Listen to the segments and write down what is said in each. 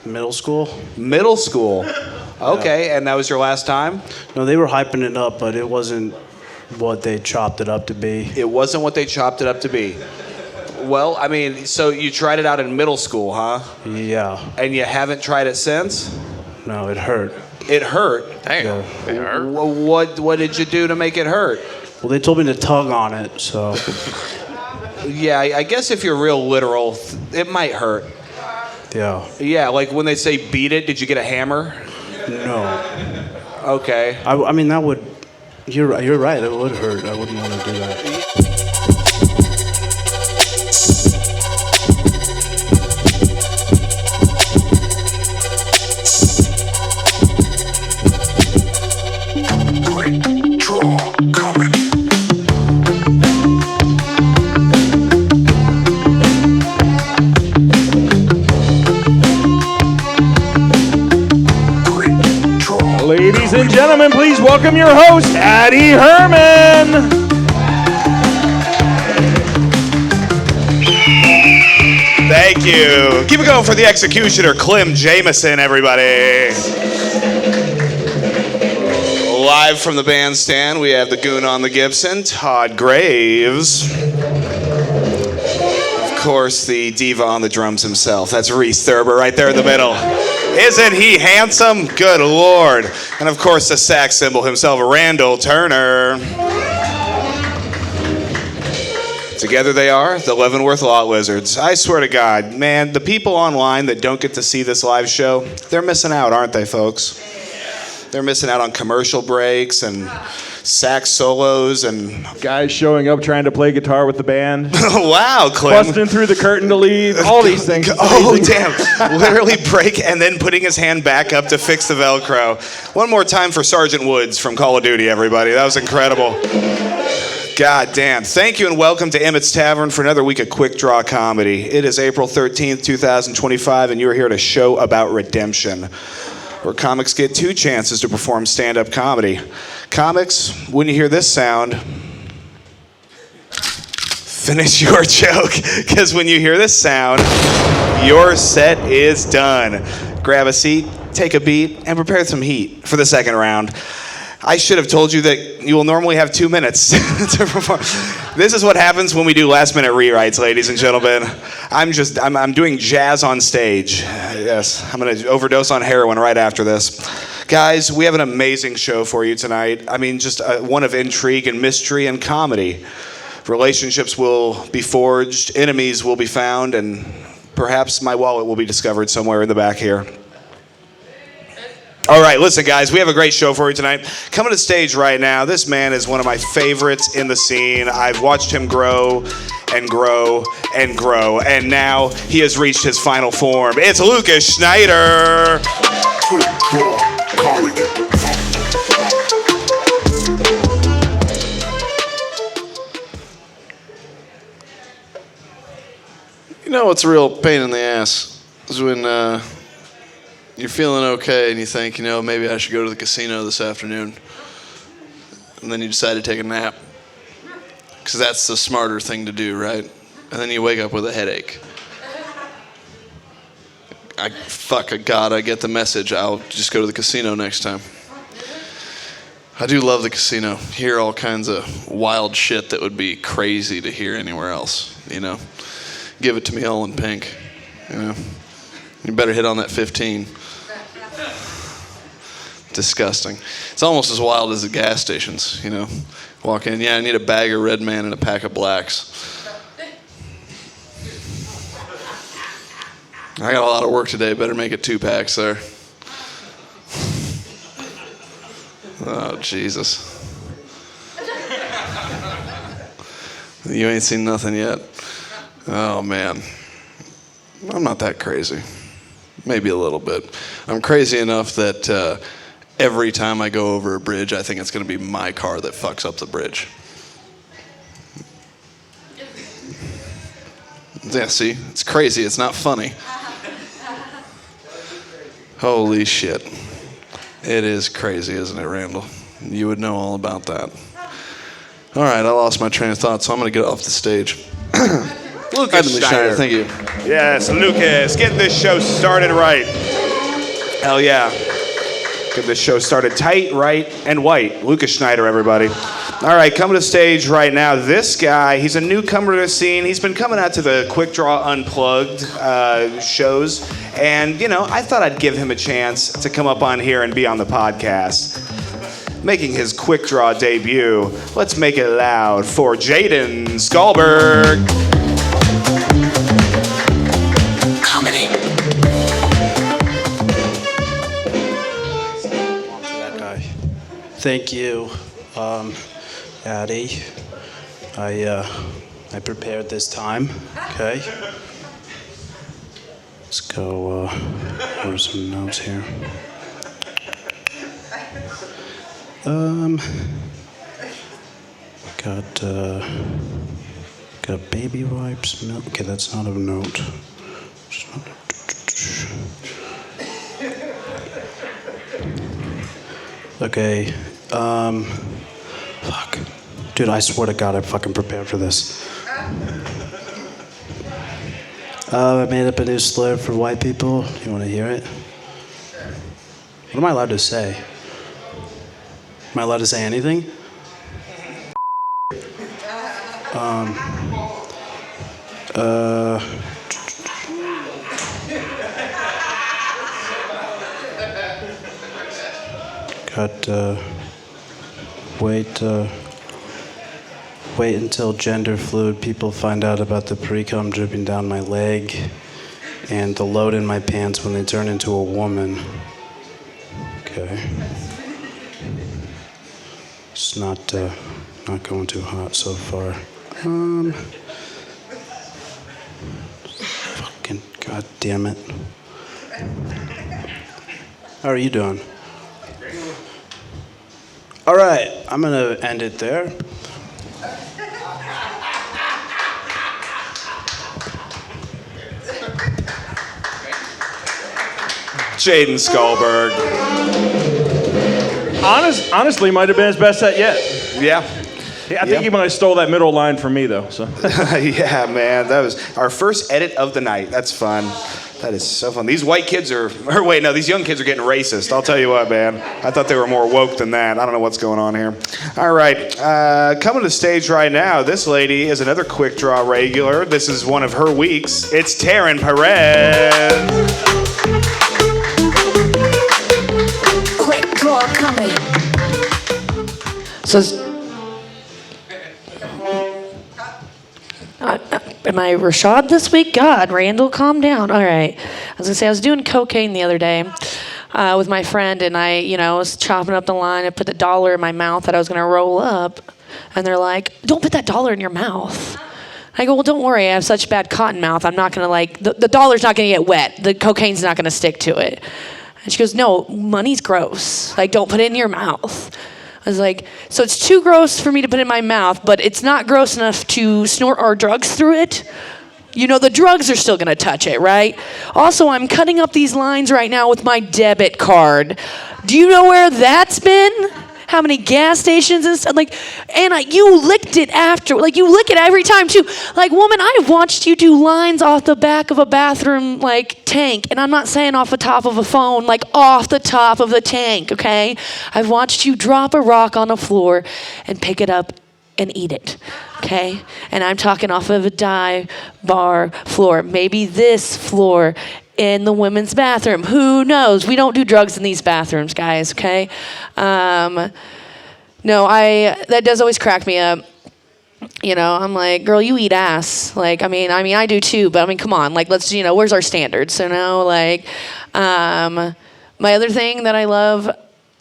Middle school? Middle school. Okay, and that was your last time? No, they were hyping it up, but it wasn't what they chopped it up to be. It wasn't what they chopped it up to be. Well, I mean, so you tried it out in middle school, huh? Yeah. And you haven't tried it since? No, it hurt. It hurt? Damn. Yeah. It hurt. What did you do to make it hurt? Well, they told me to tug on it, so. Yeah, I guess if you're real literal, it might hurt. Yeah. Yeah, like when they say beat it, did you get a hammer? No. Okay. I mean, that would. You're right. It would hurt. I wouldn't want to do that. Quik Draw Comedy. Quik Draw. Ladies and gentlemen, please welcome your host, Addie Herman. Thank you. Keep it going for the executioner, Clem Jameson, everybody. Live from the bandstand, we have the goon on the Gibson, Todd Graves. Of course, the diva on the drums himself. That's Reese Thurber right there in the middle. Isn't he handsome? Good Lord. And of course, the sax symbol himself, Randall Turner. Together they are, the Leavenworth Law Lizards. I swear to God, man, the people online that don't get to see this live show, they're missing out, aren't they, folks? They're missing out on commercial breaks and sax solos and... Guys showing up trying to play guitar with the band. Wow, Clem. Busting through the curtain to leave. All these things. Oh, damn. Literally break and then putting his hand back up to fix the Velcro. One more time for Sergeant Woods from Call of Duty, everybody. That was incredible. God damn. Thank you and welcome to Emmett's Tavern for another week of Quik Draw Comedy. It is April 13th, 2025, and you're here to show about redemption, where comics get two chances to perform stand-up comedy. Comics, when you hear this sound, finish your joke, because when you hear this sound, your set is done. Grab a seat, take a beat, and prepare some heat for the second round. I should have told you that you will normally have 2 minutes to perform. This is what happens when we do last-minute rewrites, ladies and gentlemen. I'm doing jazz on stage. Yes, I'm going to overdose on heroin right after this. Guys, we have an amazing show for you tonight. I mean, just one of intrigue and mystery and comedy. Relationships will be forged, enemies will be found, and perhaps my wallet will be discovered somewhere in the back here. All right, listen, guys, we have a great show for you tonight. Coming to the stage right now, this man is one of my favorites in the scene. I've watched him grow and grow and grow, and now he has reached his final form. It's Lucas Schneider. Quik Draw Comedy. You know what's a real pain in the ass is when you're feeling okay and you think, you know, maybe I should go to the casino this afternoon, and then you decide to take a nap because that's the smarter thing to do, right? And then you wake up with a headache. God, I get the message. I'll just go to the casino next time. I do love the casino. Hear all kinds of wild shit that would be crazy to hear anywhere else, you know. Give it to me all in pink, you know. You better hit on that 15. Disgusting. It's almost as wild as the gas stations, you know. Walk in, yeah, I need a bag of Red Man and a pack of Blacks. I got a lot of work today. Better make it 2 packs there. Oh, Jesus. You ain't seen nothing yet. Oh, man. I'm not that crazy. Maybe a little bit. I'm crazy enough that every time I go over a bridge, I think it's going to be my car that fucks up the bridge. Yeah, see? It's crazy. It's not funny. Holy shit. It is crazy, isn't it, Randall? You would know all about that. All right, I lost my train of thought, so I'm going to get off the stage. Lucas Schneider. Thank you. Yes, Lucas, get this show started right. Hell yeah. Get this show started tight, right, and white. Lucas Schneider, everybody. All right, coming to stage right now, this guy, he's a newcomer to the scene. He's been coming out to the Quik Draw Unplugged shows. And, you know, I thought I'd give him a chance to come up on here and be on the podcast. Making his Quik Draw debut, let's make it loud for Jaden Skalberg. Comedy. That guy. Thank you, Addie. I prepared this time. Okay. Let's go. Over some notes here. Got baby wipes, milk. Okay, that's not a note. Okay, fuck. Dude, I swear to God, I fucking prepared for this. I made up a new slur for white people. You want to hear it? What am I allowed to say? Am I allowed to say anything? Wait until gender fluid people find out about the pre-cum dripping down my leg and the load in my pants when they turn into a woman. Okay. It's not going too hot so far. Fucking god damn it. How are you doing? All right, I'm gonna end it there. Jaden Skalberg. Honestly, might have been his best set yet. Yeah. I think he might have stole that middle line from me, though. So. Yeah, man. That was our first edit of the night. That's fun. That is so fun. These white kids these young kids are getting racist. I'll tell you what, man. I thought they were more woke than that. I don't know what's going on here. All right. Coming to the stage right now, this lady is another Quik Draw regular. This is one of her weeks. It's Taryn Perez. Quik Draw Comedy. So, am I Rashod this week? God, Randall, calm down. All right. I was going to say, I was doing cocaine the other day with my friend, and I, was chopping up the line. I put the dollar in my mouth that I was going to roll up, and they're like, don't put that dollar in your mouth. I go, well, don't worry. I have such bad cotton mouth. I'm not going to, the dollar's not going to get wet. The cocaine's not going to stick to it. And she goes, no, money's gross. Don't put it in your mouth. I was like, so it's too gross for me to put in my mouth, but it's not gross enough to snort our drugs through it. The drugs are still going to touch it, right? Also, I'm cutting up these lines right now with my debit card. Do you know where that's been? How many gas stations and stuff? And you licked it after. You lick it every time, too. Woman, I've watched you do lines off the back of a bathroom, tank. And I'm not saying off the top of a phone, off the top of the tank, okay? I've watched you drop a rock on the floor and pick it up and eat it, okay? And I'm talking off of a dive bar floor. Maybe this floor in the women's bathroom. Who knows? We don't do drugs in these bathrooms, guys, okay? That does always crack me up. I'm like, girl, you eat ass. I do too, but come on, let's, where's our standards? So my other thing that I love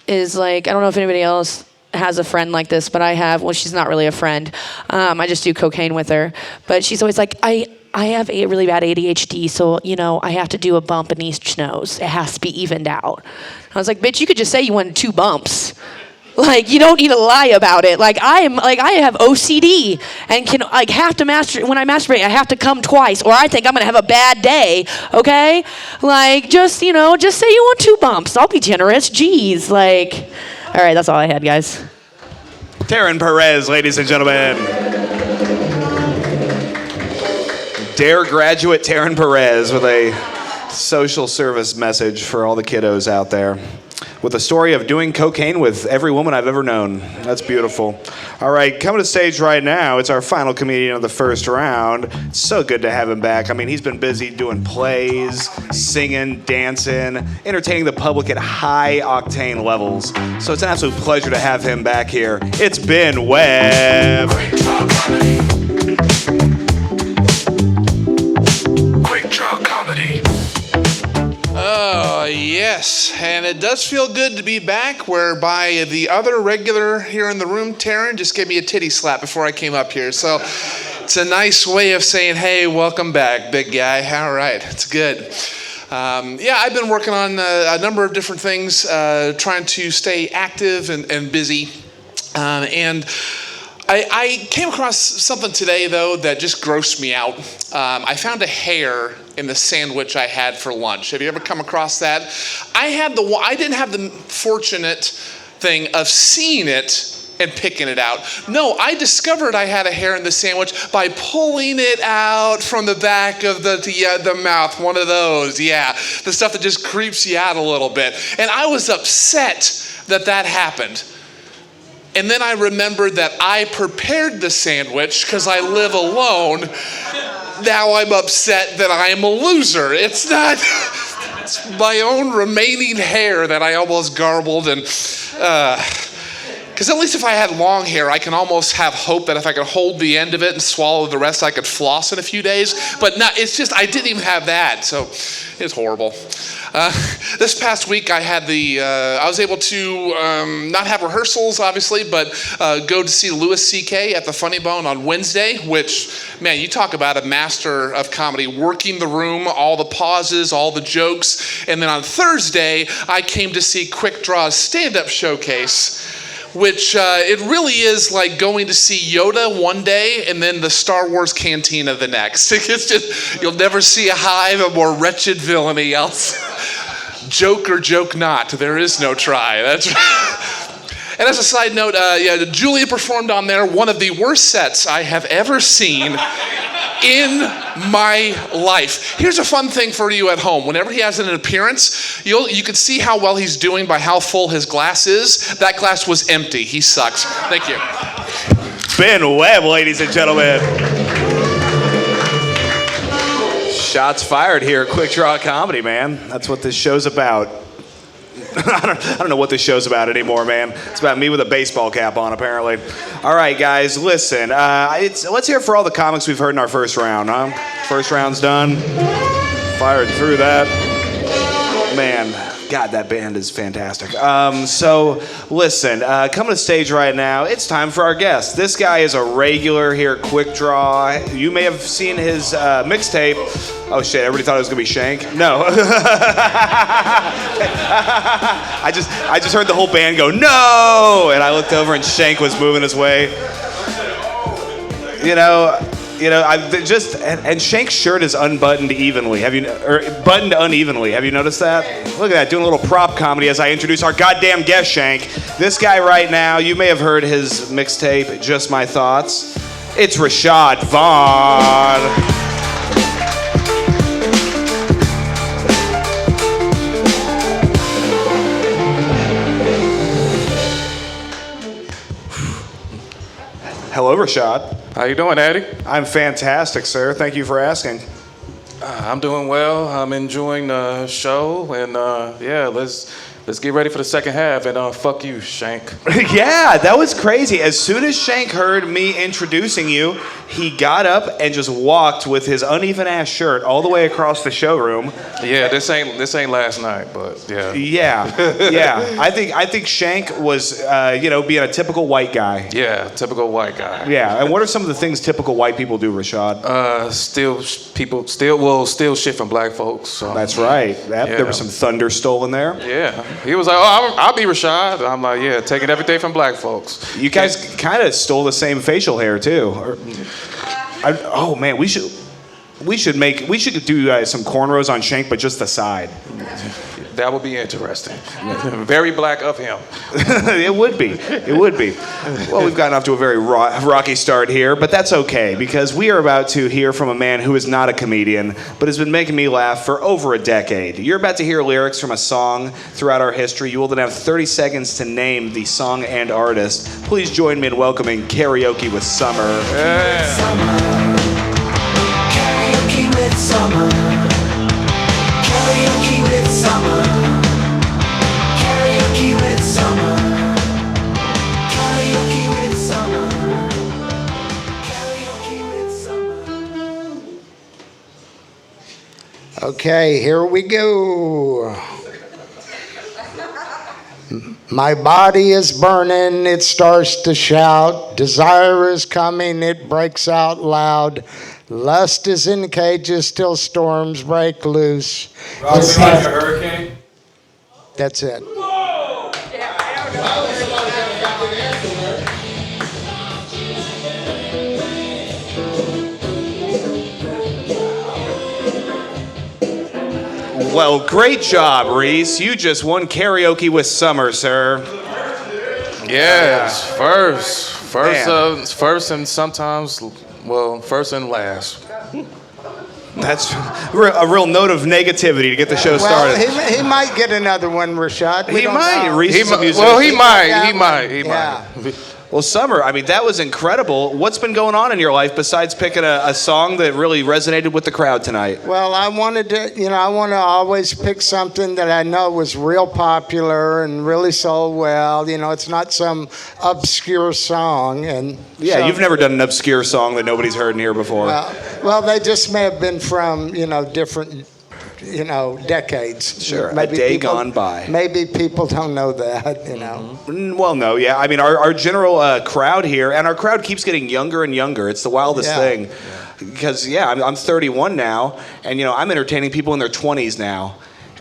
is I don't know if anybody else has a friend like this, but I have. Well, she's not really a friend. I just do cocaine with her, but she's always like, I have a really bad ADHD, so, I have to do a bump in each nose. It has to be evened out. I was like, bitch, you could just say you wanted 2 bumps. You don't need to lie about it. I have OCD and can, have to when I masturbate, I have to come twice, or I think I'm going to have a bad day, okay? Just say you want 2 bumps. I'll be generous. Jeez, all right, that's all I had, guys. Taryn Perez, ladies and gentlemen. Dare graduate Taryn Perez with a social service message for all the kiddos out there. With a story of doing cocaine with every woman I've ever known. That's beautiful. All right, coming to stage right now, it's our final comedian of the first round. It's so good to have him back. I mean, he's been busy doing plays, singing, dancing, entertaining the public at high octane levels. So it's an absolute pleasure to have him back here. It's Ben Webb. Quik Draw Comedy. Oh, yes. And it does feel good to be back, whereby the other regular here in the room, Taryn, just gave me a titty slap before I came up here. So it's a nice way of saying, hey, welcome back, big guy. All right, it's good. I've been working on a number of different things, trying to stay active and busy. I came across something today, though, that just grossed me out. I found a hair in the sandwich I had for lunch. Have you ever come across that? I didn't have the fortunate thing of seeing it and picking it out. No, I discovered I had a hair in the sandwich by pulling it out from the back of the mouth. One of those, yeah. The stuff that just creeps you out a little bit. And I was upset that happened. And then I remembered that I prepared the sandwich because I live alone. Now I'm upset that I am a loser. It's not, it's my own remaining hair that I almost garbled. And, because at least if I had long hair, I can almost have hope that if I could hold the end of it and swallow the rest, I could floss in a few days. But no, it's just, I didn't even have that. So it's horrible. This past week, I was able to not have rehearsals, obviously, but go to see Louis C.K. at the Funny Bone on Wednesday, which, man, you talk about a master of comedy, working the room, all the pauses, all the jokes. And then on Thursday, I came to see Quik Draw's stand-up showcase, which it really is like going to see Yoda one day and then the Star Wars Cantina the next. It's just, you'll never see a hive of more wretched villainy else. Joke or joke not, there is no try. That's right. And as a side note, Julia performed on there one of the worst sets I have ever seen in my life. Here's a fun thing for you at home. Whenever he has an appearance, you can see how well he's doing by how full his glass is. That glass was empty. He sucks. Thank you. Ben Webb, ladies and gentlemen. Shots fired here at Quik Draw Comedy, man. That's what this show's about. I don't know what this show's about anymore, man. It's about me with a baseball cap on, apparently. All right, guys, listen. Let's hear it for all the comics we've heard in our first round, huh? First round's done. Fired through that. Man, God, that band is fantastic. So, listen, coming to stage right now, it's time for our guest. This guy is a regular here at Quik Draw. You may have seen his mixtape. Oh, shit, everybody thought it was going to be Shank? No. I just heard the whole band go, no! And I looked over and Shank was moving his way. And Shank's shirt is unbuttoned evenly. Buttoned unevenly. Have you noticed that? Look at that, doing a little prop comedy as I introduce our goddamn guest, Shank. This guy right now, you may have heard his mixtape, Just My Thoughts. It's Rashod Vaughn. Hello, Rashod. How you doing, Eddie? I'm fantastic, sir. Thank you for asking. I'm doing well. I'm enjoying the show, and let's get ready for the second half. And fuck you, Shank. Yeah, that was crazy. As soon as Shank heard me introducing you, he got up and just walked with his uneven ass shirt all the way across the showroom. Yeah, this ain't last night, but yeah. Yeah. I think Shank was, being a typical white guy. Yeah, typical white guy. Yeah, and what are some of the things typical white people do, Rashod? Steal shit from black folks. So. That's right. There was some thunder stolen there. Yeah. He was like, oh, I'll be Rashod. I'm like, yeah, taking everything from black folks. You guys kind of stole the same facial hair, too. Oh, man, we should We should do some cornrows on Shank, but just the side. That would be interesting. Very black of him. It would be. Well, we've gotten off to a very rocky start here, but that's okay, because we are about to hear from a man who is not a comedian, but has been making me laugh for over a decade. You're about to hear lyrics from a song throughout our history. You will then have 30 seconds to name the song and artist. Please join me in welcoming Karaoke with Summer. Karaoke with Summer. Karaoke with Summer. Karaoke with Summer. Karaoke with Summer. Karaoke with Summer. Okay, here we go. My body is burning, it starts to shout. Desire is coming, it breaks out loud. Lust is in cages till storms break loose. It's like a hurricane. That's it. Well, great job, Reese. You just won Karaoke with Summer, sir. Yes, first and sometimes, first and last. That's a real note of negativity to get the show started. Well, he might get another one, Rashod. We He don't might. know. Reese is a musician. Well, he might. Yeah. Well, Summer, I mean, that was incredible. What's been going on in your life besides picking a song that really resonated with the crowd tonight? Well, I wanted to, I want to always pick something that I know was real popular and really sold well. It's not some obscure song. And Yeah, so- you've never done an obscure song that nobody's heard in here before. Well, they just may have been from, different, decades. Sure, a day gone by. Maybe people don't know that, Well, no, yeah. I mean, our general crowd here, and our crowd keeps getting younger and younger. It's the wildest thing. Because, I'm 31 now, and, I'm entertaining people in their 20s now.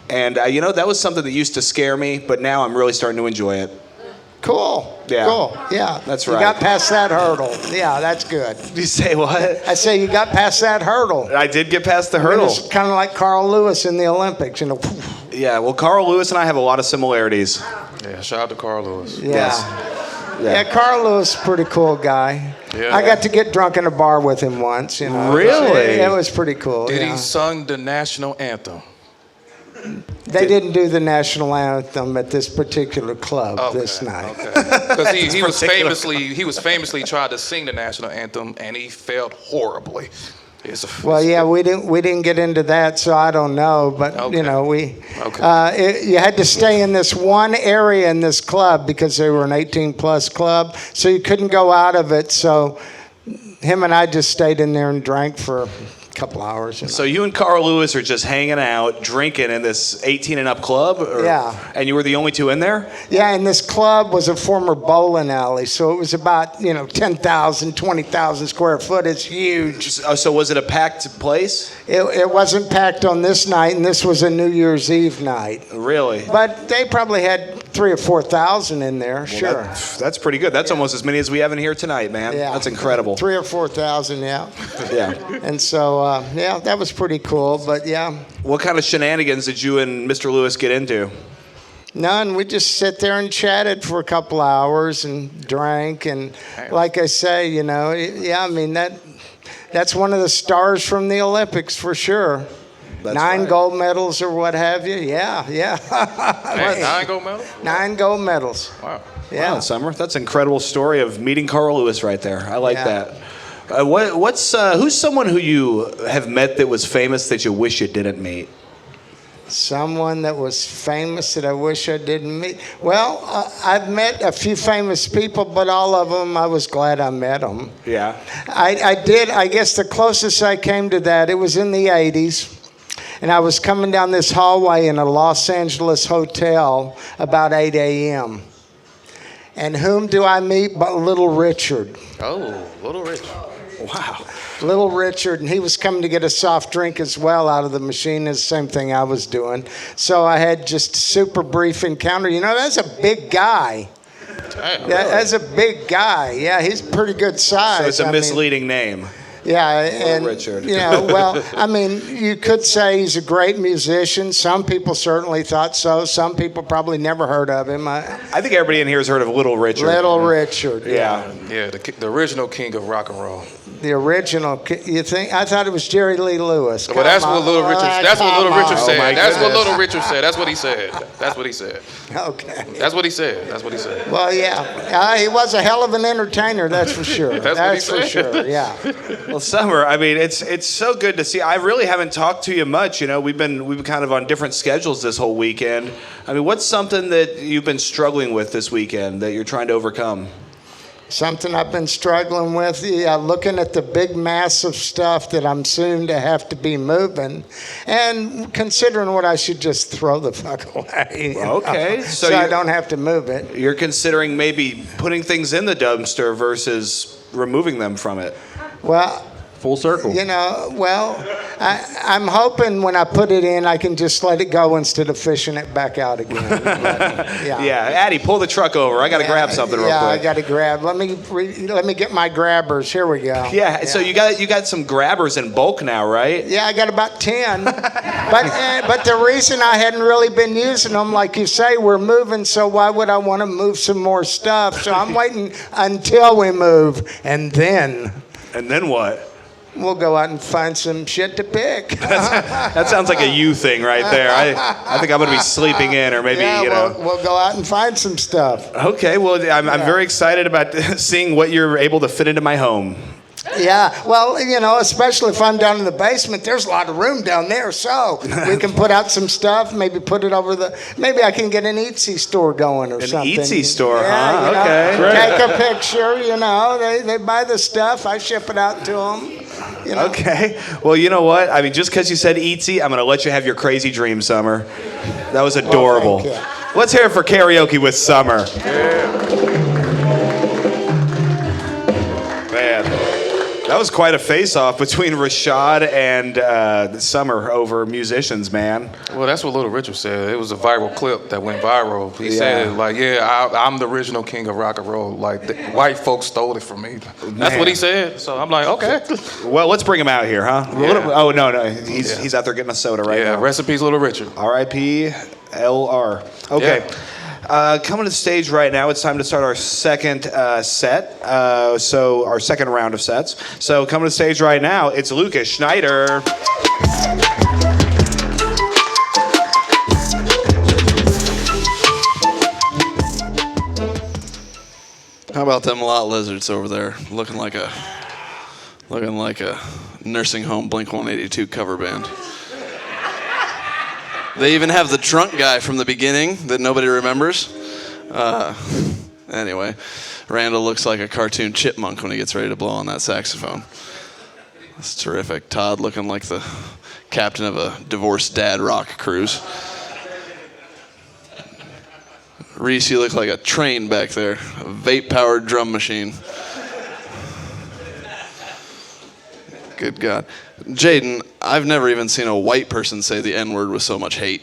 And, that was something that used to scare me, but now I'm really starting to enjoy it. Cool. Yeah. Cool. Yeah. That's You right. got past that hurdle. Yeah, that's good. You say what? I say you got past that hurdle. I did get past the I mean, hurdle. it's kind of like Carl Lewis in the Olympics, Yeah, well, Carl Lewis and I have a lot of similarities. Yeah, shout out to Carl Lewis. Yeah. Yes. Yeah, Carl Lewis, pretty cool guy. Yeah. I got to get drunk in a bar with him once. Really? It was pretty cool. Did yeah. he sung the national anthem? They didn't do the national anthem at this particular club this night. Because he was famously tried to sing the national anthem and he failed horribly. Well, yeah, we didn't get into that, so I don't know. But you had to stay in this one area in this club because they were an 18-plus club, so you couldn't go out of it. So him and I just stayed in there and drank for a couple hours. So you and Carl Lewis are just hanging out, drinking in this 18 and up club? Yeah. And you were the only two in there? Yeah, and this club was a former bowling alley, so it was about 10,000, 20,000 square foot. It's huge. So was it a packed place? It wasn't packed on this night, and this was a New Year's Eve night. Really? But they probably had 3,000 or 4,000 in there. Sure. That's pretty good. That's almost as many as we have in here tonight, man. Yeah. That's incredible. 3,000 or 4,000, yeah. Yeah. And so, that was pretty cool. But yeah. What kind of shenanigans did you and Mr. Lewis get into? None. We just sit there and chatted for a couple hours and drank. And like I say, that's one of the stars from the Olympics for sure. That's 9 right. gold medals or what have you. Yeah. Hey, 9 gold medals? 9 gold medals. Wow. Yeah. Wow, Summer. That's an incredible story of meeting Carl Lewis right there. I like that. Who's someone who you have met that was famous that you wish you didn't meet? Someone that was famous that I wish I didn't meet. Well, I've met a few famous people, but all of them, I was glad I met them. Yeah. I did. I guess the closest I came to that, it was in the 80s. And I was coming down this hallway in a Los Angeles hotel about 8 a.m. And whom do I meet but Little Richard? Oh, Little Richard. Wow. Little Richard, and he was coming to get a soft drink as well out of the machine, the same thing I was doing. So I had just a super brief encounter. That's a big guy. Damn. That's a big guy. Yeah, he's pretty good size. So it's a I mean, misleading name. Yeah, and Richard. well, I mean, you could say he's a great musician. Some people certainly thought so. Some people probably never heard of him. I think everybody in here has heard of Little Richard. Little Richard. Yeah. Yeah, the original king of rock and roll. The original. You think? I thought it was Jerry Lee Lewis. Well, that's what Little Richard. That's what Little Richard said. my That's what goodness. Little Richard said. That's what he said. That's what he said. Okay. That's what he said. That's what he said. Well, yeah. He was a hell of an entertainer. That's for sure. That's what he for said. sure. Yeah. Well, Summer, I mean, it's so good to see. I really haven't talked to you much. You know, we've been kind of on different schedules this whole weekend. I mean, what's something that you've been struggling with this weekend that you're trying to overcome? Something I've been struggling with, looking at the big mass of stuff that I'm soon to have to be moving, and considering what I should just throw the fuck away. Okay, so I don't have to move it. You're considering maybe putting things in the dumpster versus removing them from it. Well, Full circle. I'm hoping when I put it in, I can just let it go instead of fishing it back out again. Yeah, Addie, pull the truck over. I got to grab something real quick. Yeah, I got to grab. Let me get my grabbers. Here we go. Yeah, so you got some grabbers in bulk now, right? Yeah, I got about 10. But the reason I hadn't really been using them, like you say, we're moving, so why would I want to move some more stuff? So I'm waiting until we move, and then what? we'll go out and find some shit to pick. That sounds like a you thing right there. I think I'm going to be sleeping in, or maybe, We'll go out and find some stuff. Okay, well, I'm very excited about seeing what you're able to fit into my home. Yeah, well, especially if I'm down in the basement, there's a lot of room down there, so we can put out some stuff, maybe put it over maybe I can get an Etsy store going or something. An Etsy store, yeah, huh? Okay. Take a picture, they buy the stuff, I ship it out to them. Okay, well, you know what? I mean, just because you said Etsy, I'm going to let you have your crazy dream, Summer. That was adorable. Well, thank you. Let's hear it for karaoke with Summer. Man. That was quite a face-off between Rashod and Summer over musicians, man. Well, that's what Little Richard said. It was a viral clip that went viral. He said, I'm the original king of rock and roll. Like, the white folks stole it from me. That's what he said. So I'm like, okay. Well, let's bring him out here, huh? Yeah. Oh, no. He's out there getting a soda right now. Yeah, rest in peace, Little Richard. R.I.P. L.R. Okay. Yeah. Coming to the stage right now, it's time to start our second set. So our second round of sets. So coming to the stage right now, it's Lucas Schneider. How about them lot lizards over there, looking like a nursing home Blink-182 cover band. They even have the drunk guy from the beginning that nobody remembers. Anyway, Randall looks like a cartoon chipmunk when he gets ready to blow on that saxophone. That's terrific. Todd looking like the captain of a divorced dad rock cruise. Reese, you look like a train back there, a vape-powered drum machine. Good God. Jaden, I've never even seen a white person say the N-word with so much hate.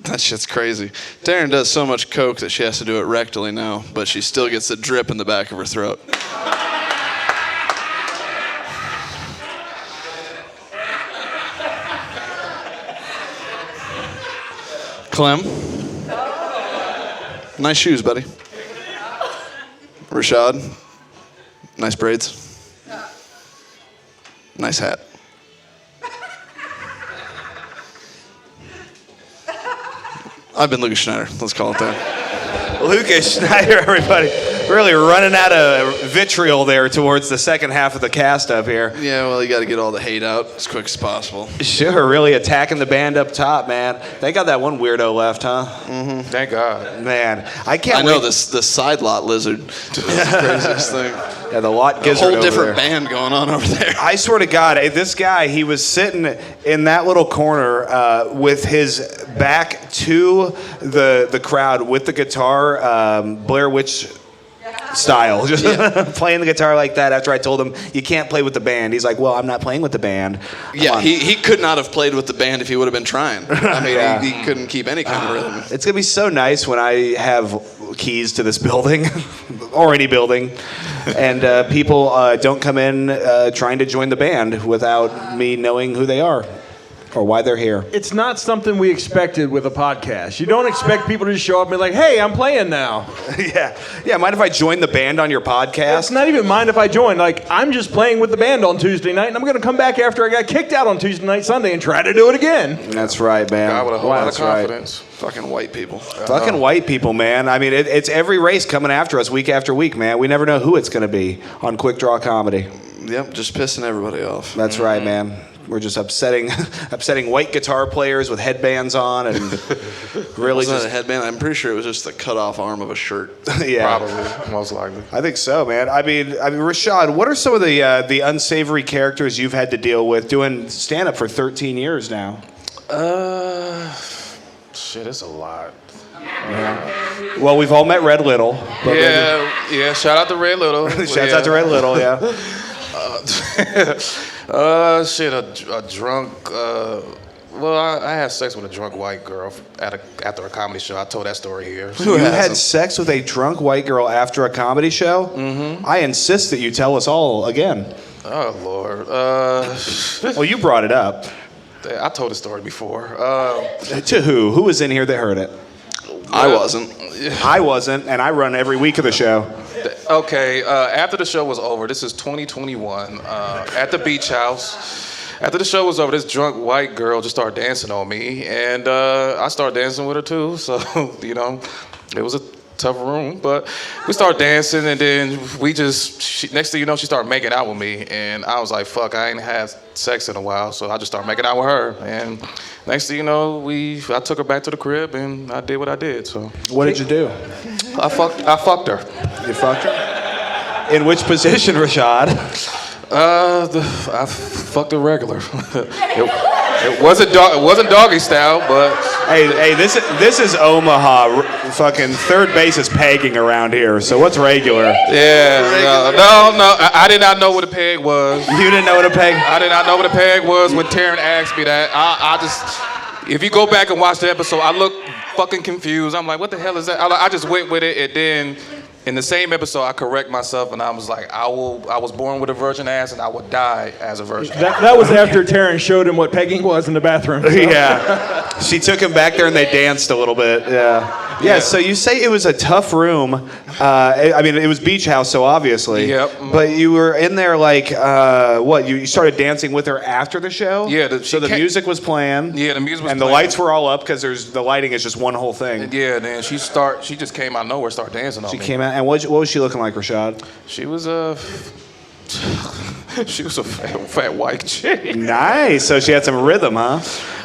That shit's crazy. Taryn does so much coke that she has to do it rectally now, but she still gets the drip in the back of her throat. Clem. Nice shoes, buddy. Rashod. Nice braids. Nice hat. I've been Lucas Schneider. Let's call it that. Lucas Schneider, everybody. Really running out of vitriol there towards the second half of the cast up here. Yeah, well, you got to get all the hate out as quick as possible. Sure, really attacking the band up top, man. They got that one weirdo left, huh? Mm-hmm. Thank God. Man, I can't know wait. the side lot lizard. That's the craziest thing. Yeah, the lot A gizzard whole over different there. band going on over there. I swear to God, this guy, he was sitting in that little corner with his back to the crowd with the guitar, Blair Witch style, just playing the guitar like that. After I told him you can't play with the band, he's like, "Well, I'm not playing with the band." Yeah, he could not have played with the band if he would have been trying. I mean, he couldn't keep any kind of rhythm. It's gonna be so nice when I have keys to this building, or any building, and people don't come in trying to join the band without me knowing who they are or why they're here. It's not something we expected with a podcast. You don't expect people to just show up and be like, hey, I'm playing now. Yeah. Mind if I join the band on your podcast? It's not even mind if I join. Like, I'm just playing with the band on Tuesday night, and I'm going to come back after I got kicked out on Tuesday night, Sunday, and try to do it again. That's right, man. God with a whole lot of That's right. confidence. Fucking white people. Fucking white people, man. I mean, it's every race coming after us week after week, man. We never know who it's going to be on Quik Draw Comedy. Yep, just pissing everybody off. That's right, man. We're just upsetting white guitar players with headbands on, and really Wasn't just it a headband? I'm pretty sure it was just the cut off arm of a shirt. yeah. Probably, most likely. I think so, man. I mean, Rashod, what are some of the unsavory characters you've had to deal with doing stand-up for 13 years now? Shit, it's a lot. Well, we've all met Red Little. But Yeah. Shout out to Red Little. Shouts out to Red Little, yeah. Shit, a drunk. Well, I had sex with a drunk white girl after a comedy show. I told that story here. You had sex with a drunk white girl after a comedy show? Mm-hmm. I insist that you tell us all again. Oh Lord. Well, you brought it up. I told the story before. To who? Who was in here that heard it? I wasn't. I wasn't, and I run every week of the show. Okay, after the show was over, this is 2021, at the beach house. After the show was over, this drunk white girl just started dancing on me, and I started dancing with her too. So, you know, it was a tough room, but we started dancing, and then next thing you know, she started making out with me, and I was like, fuck, I ain't had sex in a while, so I just started making out with her, and next thing you know, I took her back to the crib, and I did what I did. So, what did you do? I fucked her. You fucked her? In which position, Rashod? I fucked her regular. It wasn't doggy style, but hey, this is Omaha. Fucking third base is pegging around here. So what's regular? yeah, no, I did not know what a peg was. You didn't know what a peg? I did not know what a peg was when Taryn asked me that. I just, if you go back and watch the episode, I look fucking confused. I'm like, what the hell is that? I just went with it, and then in the same episode, I correct myself, and I was like, I was born with a virgin ass, and I will die as a virgin. That was after Taryn showed him what pegging was in the bathroom. So. Yeah. She took him back there, and they danced a little bit. Yeah. So you say it was a tough room. I mean, it was beach house, so obviously. Yep. But you were in there like, what? You started dancing with her after the show? Yeah. So the music was playing. Yeah, the music was and playing. the lights were all up because the lighting is just one whole thing. Yeah, then she just came out of nowhere, started dancing on me. She came out, and what was she looking like, Rashod? She was a fat white chick. Nice. So she had some rhythm, huh?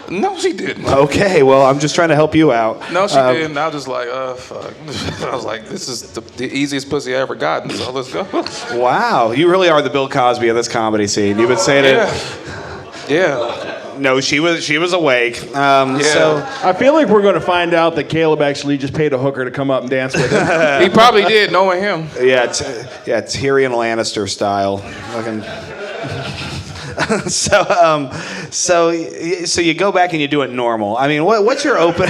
No, she didn't. Okay, well, I'm just trying to help you out. No, she didn't. I was just like, fuck. I was like, this is the easiest pussy I ever gotten, so let's go. Wow, you really are the Bill Cosby of this comedy scene. You've been saying it. Yeah. No, she was awake. Yeah. So I feel like we're going to find out that Caleb actually just paid a hooker to come up and dance with him. He probably did, knowing him. yeah, Tyrion Lannister style. Fucking. So you go back and you do it normal. I mean, what's your open?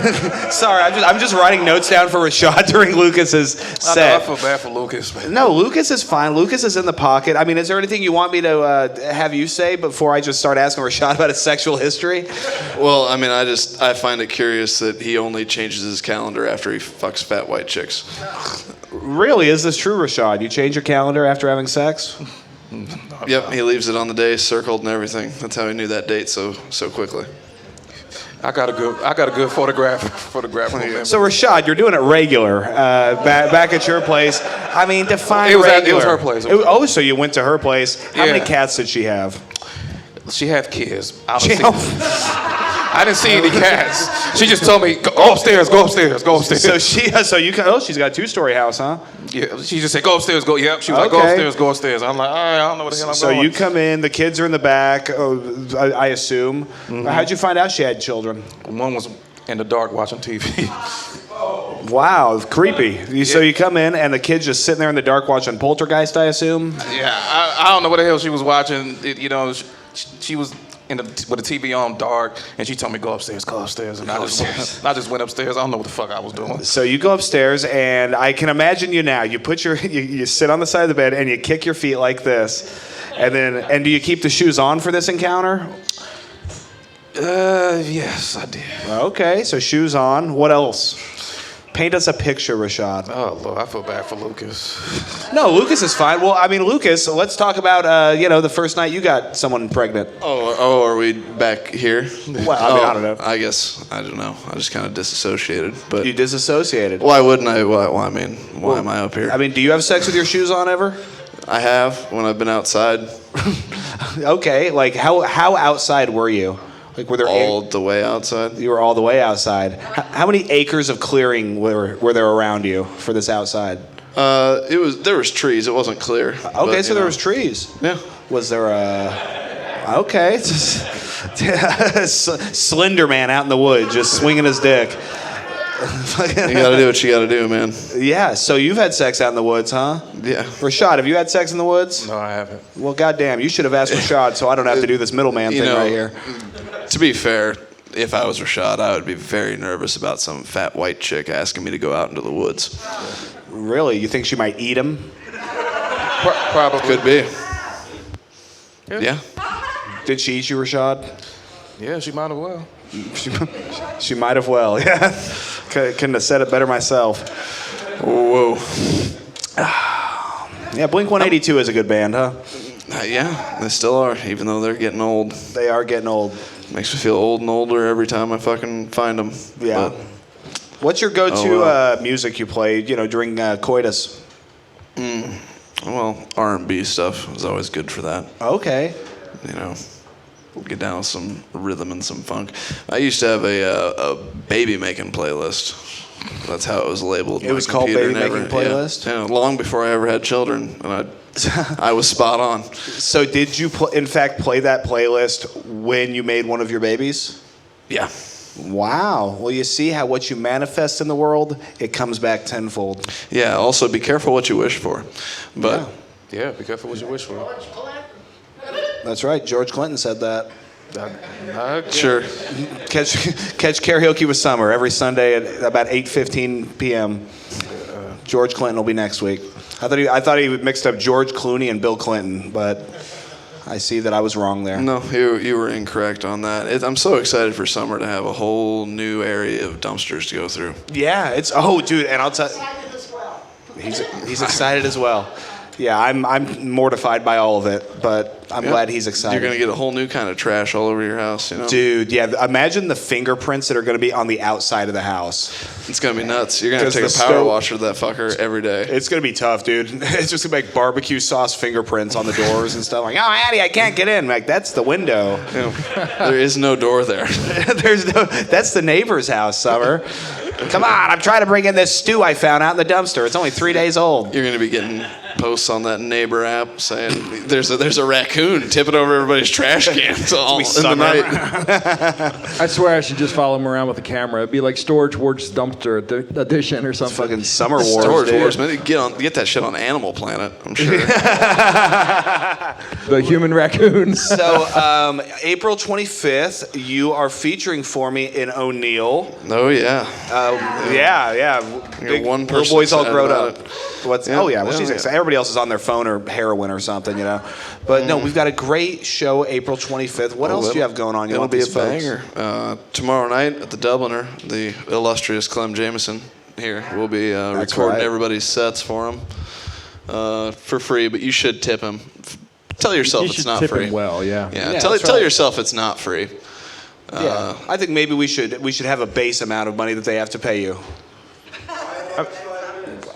Sorry, I'm just writing notes down for Rashod during Lucas's set. I feel bad for Lucas, man. No, Lucas is fine. Lucas is in the pocket. I mean, is there anything you want me to have you say before I just start asking Rashod about his sexual history? Well, I mean, I find it curious that he only changes his calendar after he fucks fat white chicks. Really, is this true, Rashod? You change your calendar after having sex? Yep, he leaves it on the day circled and everything. That's how he knew that date so quickly. I got a good photograph of him. So Rashod, you're doing it regular back at your place. I mean, define It was regular. her place. So you went to her place. How many cats did she have? She had kids. I didn't see any cats. She just told me, go upstairs. So she's got a 2-story house, huh? Yeah, she just said, go upstairs, go. Yep. She was like, go upstairs. I'm like, all right, I don't know what the hell I'm going. So you come in, the kids are in the back, I assume. Mm-hmm. How'd you find out she had children? One was in the dark watching TV. Wow, creepy. So you come in, and the kid's just sitting there in the dark watching Poltergeist, I assume? Yeah, I don't know what the hell she was watching. She was with the TV on dark, and she told me go upstairs, and I just went upstairs. I don't know what the fuck I was doing. So you go upstairs, and I can imagine you now. You put you sit on the side of the bed, and you kick your feet like this, and do you keep the shoes on for this encounter? Yes, I did. Okay, so shoes on. What else? Paint us a picture, Rashod. Oh, Lord, I feel bad for Lucas. No, Lucas is fine. Well, I mean, Lucas, let's talk about, the first night you got someone pregnant. Oh, are we back here? Well, I don't know. I guess, I don't know. I just kind of disassociated. But You disassociated. why wouldn't I? Why am I up here? I mean, do you have sex with your shoes on ever? I have when I've been outside. Okay, like how outside were you? Like were there All the way outside. You were all the way outside. How many acres of clearing were there around you for this outside? There was trees. It wasn't clear. Okay, so there was trees. Yeah. Was there okay, Slender Man out in the woods just swinging his dick. You gotta do what you gotta do, man. Yeah, so you've had sex out in the woods, huh? Yeah. Rashod, have you had sex in the woods? No, I haven't. Well, goddamn, you should have asked Rashod so I don't have to do this middleman thing right here. To be fair, if I was Rashod, I would be very nervous about some fat white chick asking me to go out into the woods. Really? You think she might eat him? Probably. Could be. Yeah. Did she eat you, Rashod? Yeah, she might as well. She might have well, yeah. Couldn't have said it better myself. Whoa. Yeah, Blink-182 is a good band, huh? Yeah, they still are, even though they're getting old. They are getting old. Makes me feel old and older every time I fucking find them. Yeah. But, What's your go-to music you play, during coitus? well, R&B stuff is always good for that. Okay. Get down with some rhythm and some funk. I used to have a baby making playlist. That's how it was labeled. It was called Baby Making Playlist? Yeah, long before I ever had children, and I was spot on. So did you, in fact, play that playlist when you made one of your babies? Yeah. Wow. Well, you see how what you manifest in the world, it comes back tenfold. Yeah, also be careful what you wish for. But Yeah, be careful what you wish for. That's right. George Clinton said that. sure. Catch Karaoke with Summer every Sunday at about 8:15 p.m. George Clinton will be next week. I thought he mixed up George Clooney and Bill Clinton, but I see that I was wrong there. No, you were incorrect on that. I'm so excited for summer to have a whole new area of dumpsters to go through. Yeah, dude, and I'll tell you. He's excited as well. Yeah, I'm mortified by all of it, but I'm glad he's excited. You're going to get a whole new kind of trash all over your house, Dude, yeah, imagine the fingerprints that are going to be on the outside of the house. It's going to be nuts. You're going to take a power washer to that fucker every day. It's going to be tough, dude. It's just going to be like barbecue sauce fingerprints on the doors and stuff. Like, oh, Addie, I can't get in. Like, that's the window. There is no door there. That's the neighbor's house, Summer. Come on, I'm trying to bring in this stew I found out in the dumpster. It's only 3 days old. You're going to be getting posts on that neighbor app saying there's a raccoon tipping over everybody's trash cans all in the night. I swear I should just follow him around with a camera. It'd be like Storage Wars dumpster edition or something. Fucking Summer Wars. Storage Wars, man. Get that shit on Animal Planet, I'm sure. The human raccoon. So, April 25th, you are featuring for me in O'Neill. Oh, yeah. Yeah. Big, one little person boys all excited grown about up. it. She's excited. Everybody else is on their phone or heroin or something, But no, we've got a great show April 25th. What else do you have going on? It'll be a banger. Tomorrow night at the Dubliner, the illustrious Clem Jameson here. We'll be recording everybody's sets for him for free, but you should tip him. Tell yourself it's not free. You should tip him well, yeah. Tell yourself it's not free. I think maybe we should have a base amount of money that they have to pay you.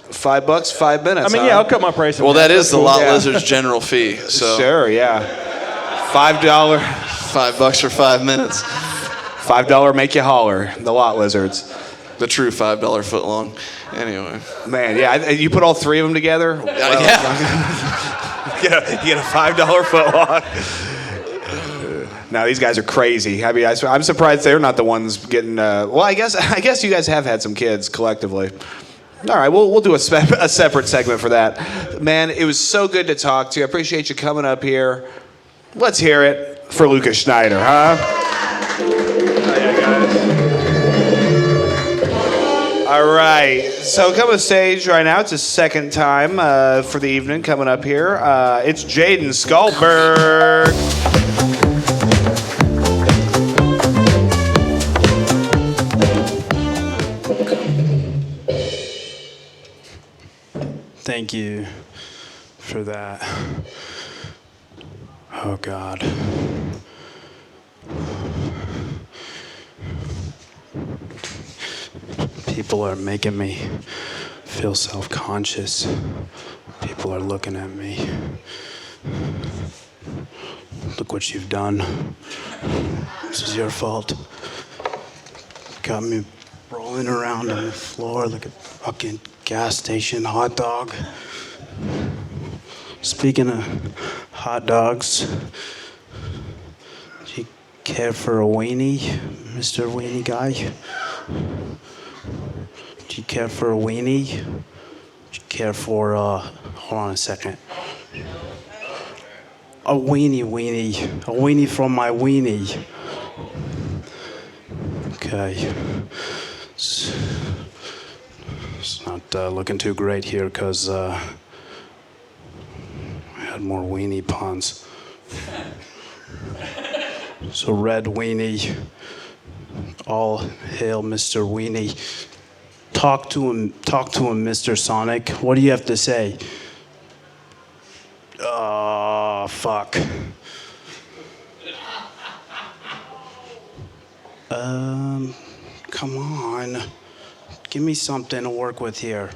$5, 5 minutes. I mean, I'll cut my price. Well, that is the Lot Lizard's general fee. So sure, yeah. $5. $5 for 5 minutes. $5 make you holler. The Lot Lizards. The true $5 footlong. Anyway. Man, yeah. You put all three of them together. Yeah. You get a $5 footlong. Now these guys are crazy. I mean, I'm surprised they're not the ones getting. Well, I guess you guys have had some kids collectively. All right, we'll do a separate segment for that. Man, it was so good to talk to you. I appreciate you coming up here. Let's hear it for Lucas Schneider, huh? All right, so coming to stage right now. It's his second time for the evening coming up here. It's Jaden Skalberg. Thank you for that. Oh, God. People are making me feel self-conscious. People are looking at me. Look what you've done. This is your fault. Got me rolling around on the floor like a fucking gas station hot dog. Speaking of hot dogs, do you care for a weenie, Mr. Weenie Guy? Do you care for a weenie? Do you care for, hold on a second. A weenie. A weenie from my weenie. Okay. It's not looking too great here because I had more weenie puns. So red weenie. All hail Mr. Weenie. Talk to him, Mr. Sonic. What do you have to say? Fuck. Come on. Give me something to work with here.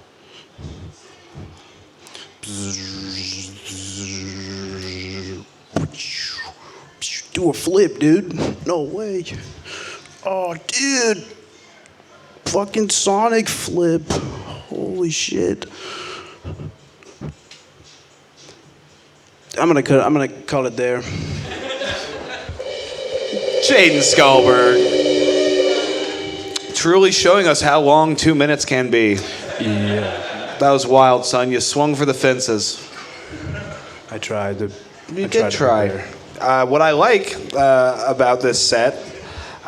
Do a flip, dude. No way. Oh, dude. Fucking Sonic flip. Holy shit. I'm gonna call it there. Jaden Skalberg. Truly showing us how long 2 minutes can be. Yeah. That was wild, son. You swung for the fences. I tried to. You did try. What I like about this set,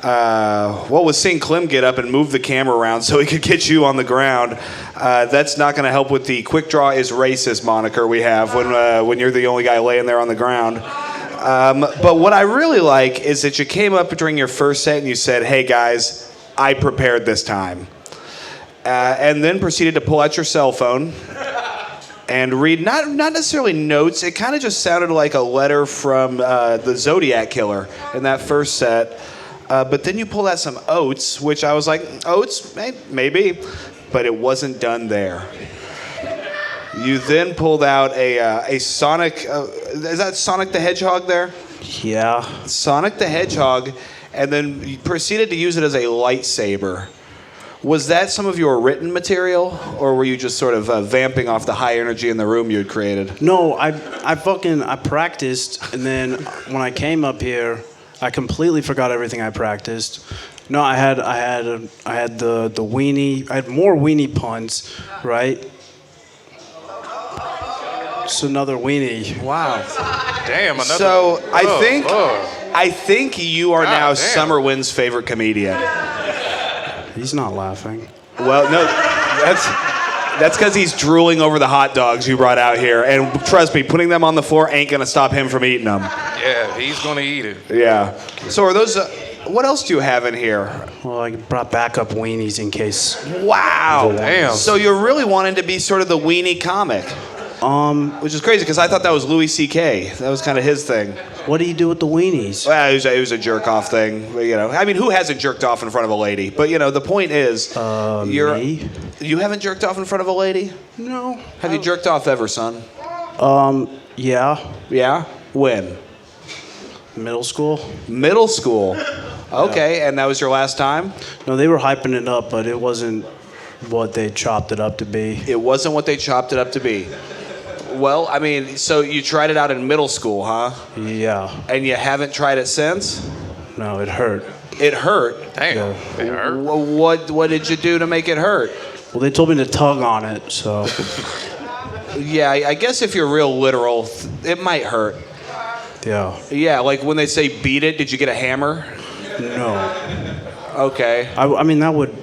was seeing Clem get up and move the camera around so he could get you on the ground. That's not going to help with the Quik Draw is racist moniker we have when you're the only guy laying there on the ground. But what I really like is that you came up during your first set and you said, "Hey guys, I prepared this time," and then proceeded to pull out your cell phone and read not necessarily notes. It kind of just sounded like a letter from the Zodiac Killer in that first set. But then you pulled out some oats, which I was like, oats, maybe, but it wasn't done there. You then pulled out a Sonic. Is that Sonic the Hedgehog there? Yeah. Sonic the Hedgehog, and then you proceeded to use it as a lightsaber. Was that some of your written material, or were you just sort of vamping off the high energy in the room you had created? No, I practiced, and then when I came up here, I completely forgot everything I practiced. No, I had the weenie. I had more weenie puns, right? It's another weenie. Wow. Damn, another. So Oh, I think you are now damn. Summerwin's favorite comedian. He's not laughing. Well, no, that's because he's drooling over the hot dogs you brought out here. And trust me, putting them on the floor ain't gonna stop him from eating them. Yeah, he's gonna eat it. Yeah. So are those? What else do you have in here? Well, I brought backup weenies in case. Wow. Damn. So you're really wanting to be sort of the weenie comic. Which is crazy because I thought that was Louis C.K. That was kind of his thing. What do you do with the weenies? Well, it was a jerk off thing. But, I mean, who hasn't jerked off in front of a lady? But the point is, Me? You haven't jerked off in front of a lady? No. Have you jerked off ever, son? Yeah. Yeah. When? Middle school. Middle school. Okay, and that was your last time? No, they were hyping it up, but it wasn't what they chopped it up to be. It wasn't what they chopped it up to be. Well, I mean, so you tried it out in middle school, huh? Yeah. And you haven't tried it since? No, it hurt. It hurt? Damn, it hurt. What did you do to make it hurt? Well, they told me to tug on it, so. Yeah, I guess if you're real literal, it might hurt. Yeah. Yeah, like when they say beat it, did you get a hammer? No. Okay. I mean, that would.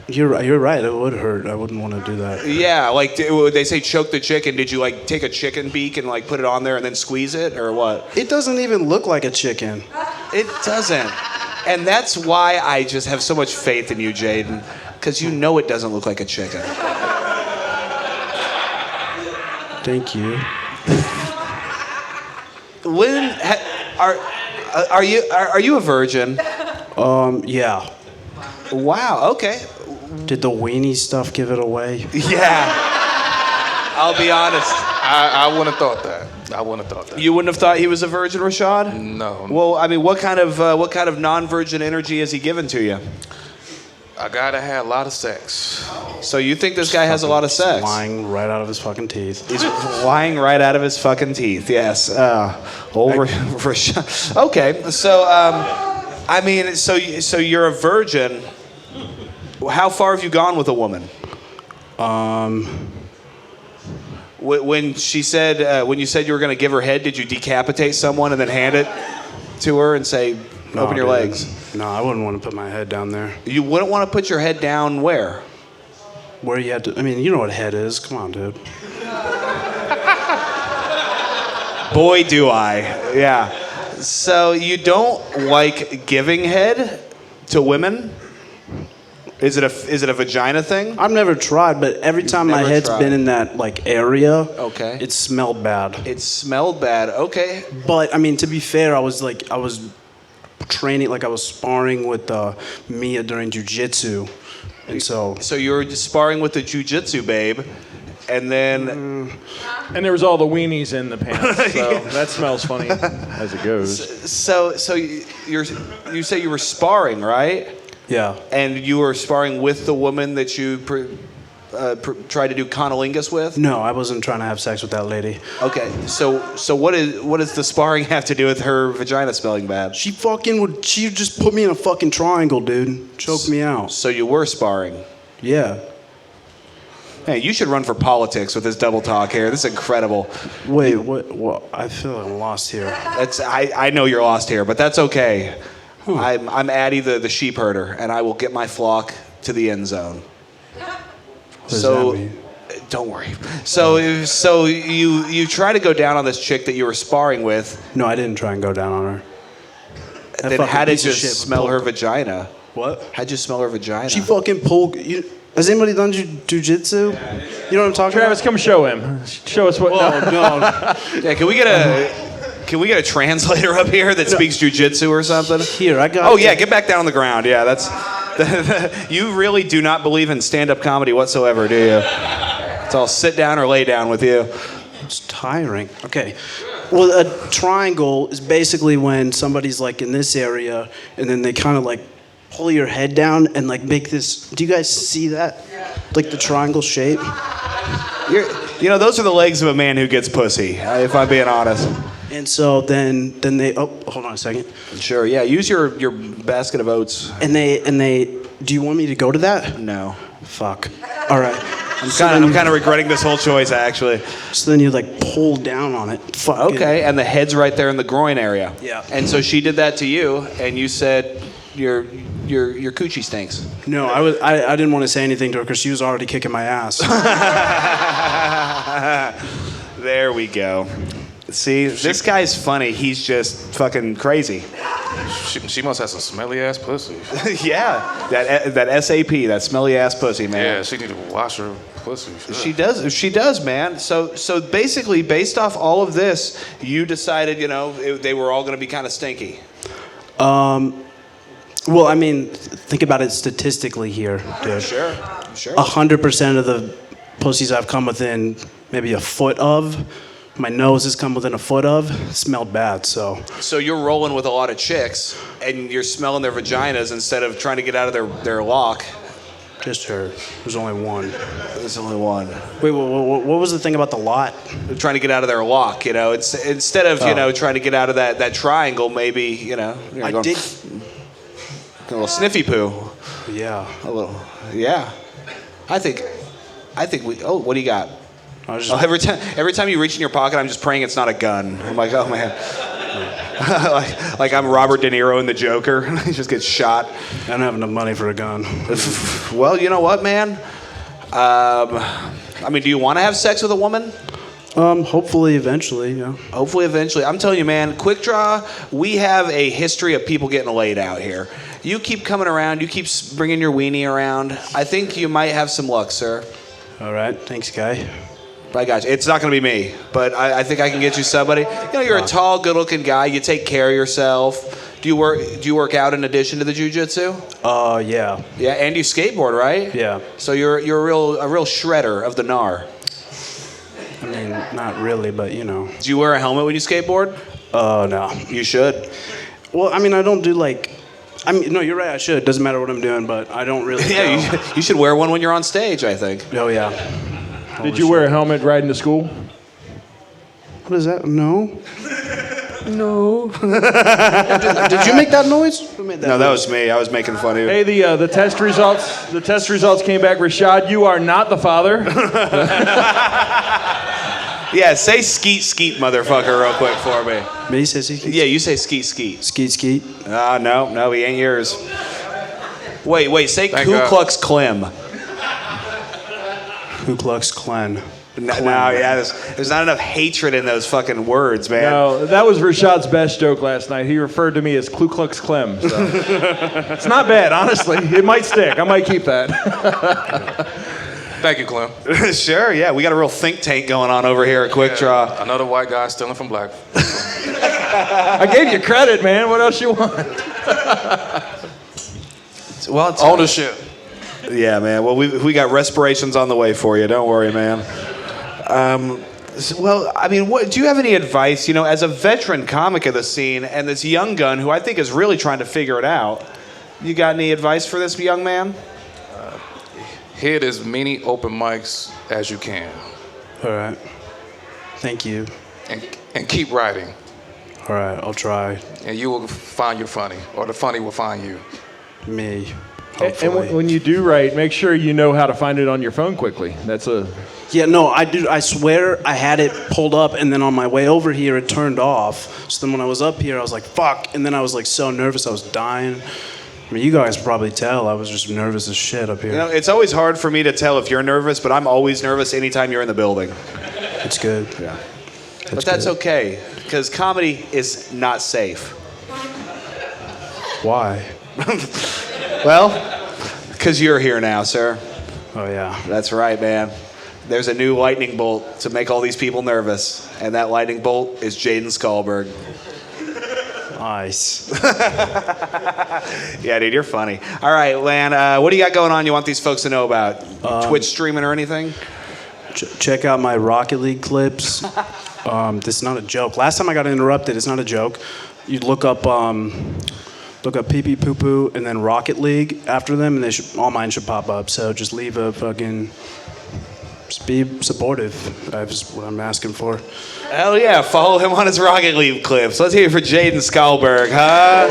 You're right. It would hurt. I wouldn't want to do that. Yeah, like they say choke the chicken. Did you like take a chicken beak and like put it on there and then squeeze it, or what? It doesn't even look like a chicken. It doesn't. And that's why I just have so much faith in you, Jaden, because you know it doesn't look like a chicken. Thank you. When are you a virgin? Yeah. Wow. Okay. Did the weenie stuff give it away? Yeah. I'll be honest. I wouldn't have thought that. I wouldn't have thought that. You wouldn't have thought he was a virgin, Rashod? No. Well, I mean, what kind of non-virgin energy has he given to you? A guy that had a lot of sex. So you think this guy has a lot of sex? He's lying right out of his fucking teeth. He's lying right out of his fucking teeth. Yes. Rashod. Okay. So, I mean, so you're a virgin. How far have you gone with a woman? When she said, when you said you were going to give her head, did you decapitate someone and then hand it to her and say, open your legs? No, I wouldn't want to put my head down there. You wouldn't want to put your head down where? Where you had to, I mean, you know what head is. Come on, dude. Boy, do I. Yeah. So you don't like giving head to women? Is it a vagina thing? I've never tried, but every time my head's been in that like area, okay, it smelled bad. It smelled bad. Okay. But I mean, to be fair, I was training, like I was sparring with Mia during jiu-jitsu, and so. So you were sparring with the jiu-jitsu babe, and then. And there was all the weenies in the pants, so that smells funny as it goes. So you say you were sparring, right? Yeah. And you were sparring with the woman that you tried to do conolingus with? No, I wasn't trying to have sex with that lady. Okay, so what does the sparring have to do with her vagina smelling bad? She just put me in a fucking triangle, dude. Choked me out. So you were sparring? Yeah. Hey, you should run for politics with this double talk here. This is incredible. Wait, what? I feel like I'm lost here. I know you're lost here, but that's okay. I'm Addy the sheep herder, and I will get my flock to the end zone. What does that mean? Don't worry. So you try to go down on this chick that you were sparring with. No, I didn't try and go down on her. Then how did you smell her vagina? What? How'd you smell her vagina? She fucking pulled. Has anybody done jiu-jitsu? You know what I'm talking Travis, about? come show him. Show us what. No. Yeah, can we get a translator up here that speaks jiu-jitsu or something? Here, I got. Oh yeah, get back down on the ground. Yeah, that's. You really do not believe in stand-up comedy whatsoever, do you? It's all sit down or lay down with you. It's tiring. Okay. Well, a triangle is basically when somebody's like in this area, and then they kind of like pull your head down and like make this. Do you guys see that? Like the triangle shape. Those are the legs of a man who gets pussy. If I'm being honest. And so then they. Oh, hold on a second. Sure. Yeah. Use your basket of oats. And they. Do you want me to go to that? No. Fuck. All right. I'm kind of regretting this whole choice, actually. So then you like pull down on it. Fuck. Okay, and the head's right there in the groin area. Yeah. And so she did that to you, and you said your coochie stinks. No, I didn't want to say anything to her because she was already kicking my ass. There we go. See, this guy's funny. He's just fucking crazy. She must have some smelly ass pussy. Yeah, that SAP, that smelly ass pussy, man. Yeah, she need to wash her pussy. She does, man. So basically, based off all of this, you decided, they were all going to be kind of stinky. Well, I mean, think about it statistically here, dude. Sure. 100% of the pussies I've come within maybe a foot of, my nose has come within a foot of, smelled bad, so. So you're rolling with a lot of chicks, and you're smelling their vaginas instead of trying to get out of their lock. Just her. There's only one. There's only one. Wait, what was the thing about the lot? They're trying to get out of their lock, It's instead of, trying to get out of that triangle, maybe, I A did. little sniffy poo. Yeah. A little. Yeah. I think we. Oh, what do you got? Every time you reach in your pocket, I'm just praying it's not a gun. I'm like, oh man. like I'm Robert De Niro in The Joker. He just gets shot. I don't have enough money for a gun. Well, you know what, man? I mean, do you want to have sex with a woman? Hopefully, eventually, yeah. Hopefully, eventually. I'm telling you, man, Quik Draw, we have a history of people getting laid out here. You keep coming around. You keep bringing your weenie around. I think you might have some luck, sir. All right, thanks, guy. I got you. It's not going to be me, but I think I can get you somebody. You know, you're a tall, good-looking guy. You take care of yourself. Do you work out in addition to the jiu-jitsu? Yeah. Yeah, and you skateboard, right? Yeah. So you're a real shredder of the gnar. I mean, not really, but you know. Do you wear a helmet when you skateboard? No. You should. Well, I mean, I don't do like. I mean, no, you're right. I should. Doesn't matter what I'm doing, but I don't really. Yeah, you should wear one when you're on stage, I think. Oh yeah. Did you wear a helmet riding to school? What is that? No. No. did you make that noise? Who made that No, that noise? was me. I was making fun of you. Hey, the test results. The test results came back. Rashod, you are not the father. Yeah, say skeet skeet, motherfucker, real quick for me. Me say skeet? Yeah, you say skeet skeet. Skeet skeet. No, he ain't yours. Wait, say Thank Ku God. Klux Klim. Ku Klux Klan. No, yeah, there's not enough hatred in those fucking words, man. No, that was Rashod's best joke last night. He referred to me as Ku Klux Klan. So. It's not bad, honestly. It might stick. I might keep that. Thank you, Clem. Sure, yeah, we got a real think tank going on over here at Quik Draw. Another white guy stealing from black. I gave you credit, man. What else you want? Well, it's Ownership. Yeah, man. Well, we got respirations on the way for you. Don't worry, man. Well, I mean, do you have any advice, you know, as a veteran comic of the scene and this young gun who I think is really trying to figure it out? You got any advice for this young man? Hit as many open mics as you can. All right. Thank you. And keep writing. All right, I'll try. And you will find your funny, or the funny will find you. Me. And Hopefully. when you do write, make sure you know how to find it on your phone quickly. That's a... Yeah, no, I do. I swear I had it pulled up, and then on my way over here, it turned off. So then when I was up here, I was like, fuck. And then I was like so nervous, I was dying. I mean, you guys can probably tell I was just nervous as shit up here. You know, it's always hard for me to tell if you're nervous, but I'm always nervous anytime you're in the building. It's good. Yeah. But that's good. okay, because comedy is not safe. Why? Well, because you're here now, sir. Oh, yeah. That's right, man. There's a new lightning bolt to make all these people nervous, and that lightning bolt is Jaden Skalberg. Nice. Yeah, dude, you're funny. All right, Lan, what do you got going on you want these folks to know about? Twitch streaming or anything? Check out my Rocket League clips. This is not a joke. Last time I got interrupted, it's not a joke. You look up Pee Pee Poo Poo and then Rocket League after them, and all mine should pop up. So just leave a fucking... Just be supportive. That's what I'm asking for. Hell yeah, follow him on his Rocket League clips. Let's hear it for Jaden Skalberg, huh?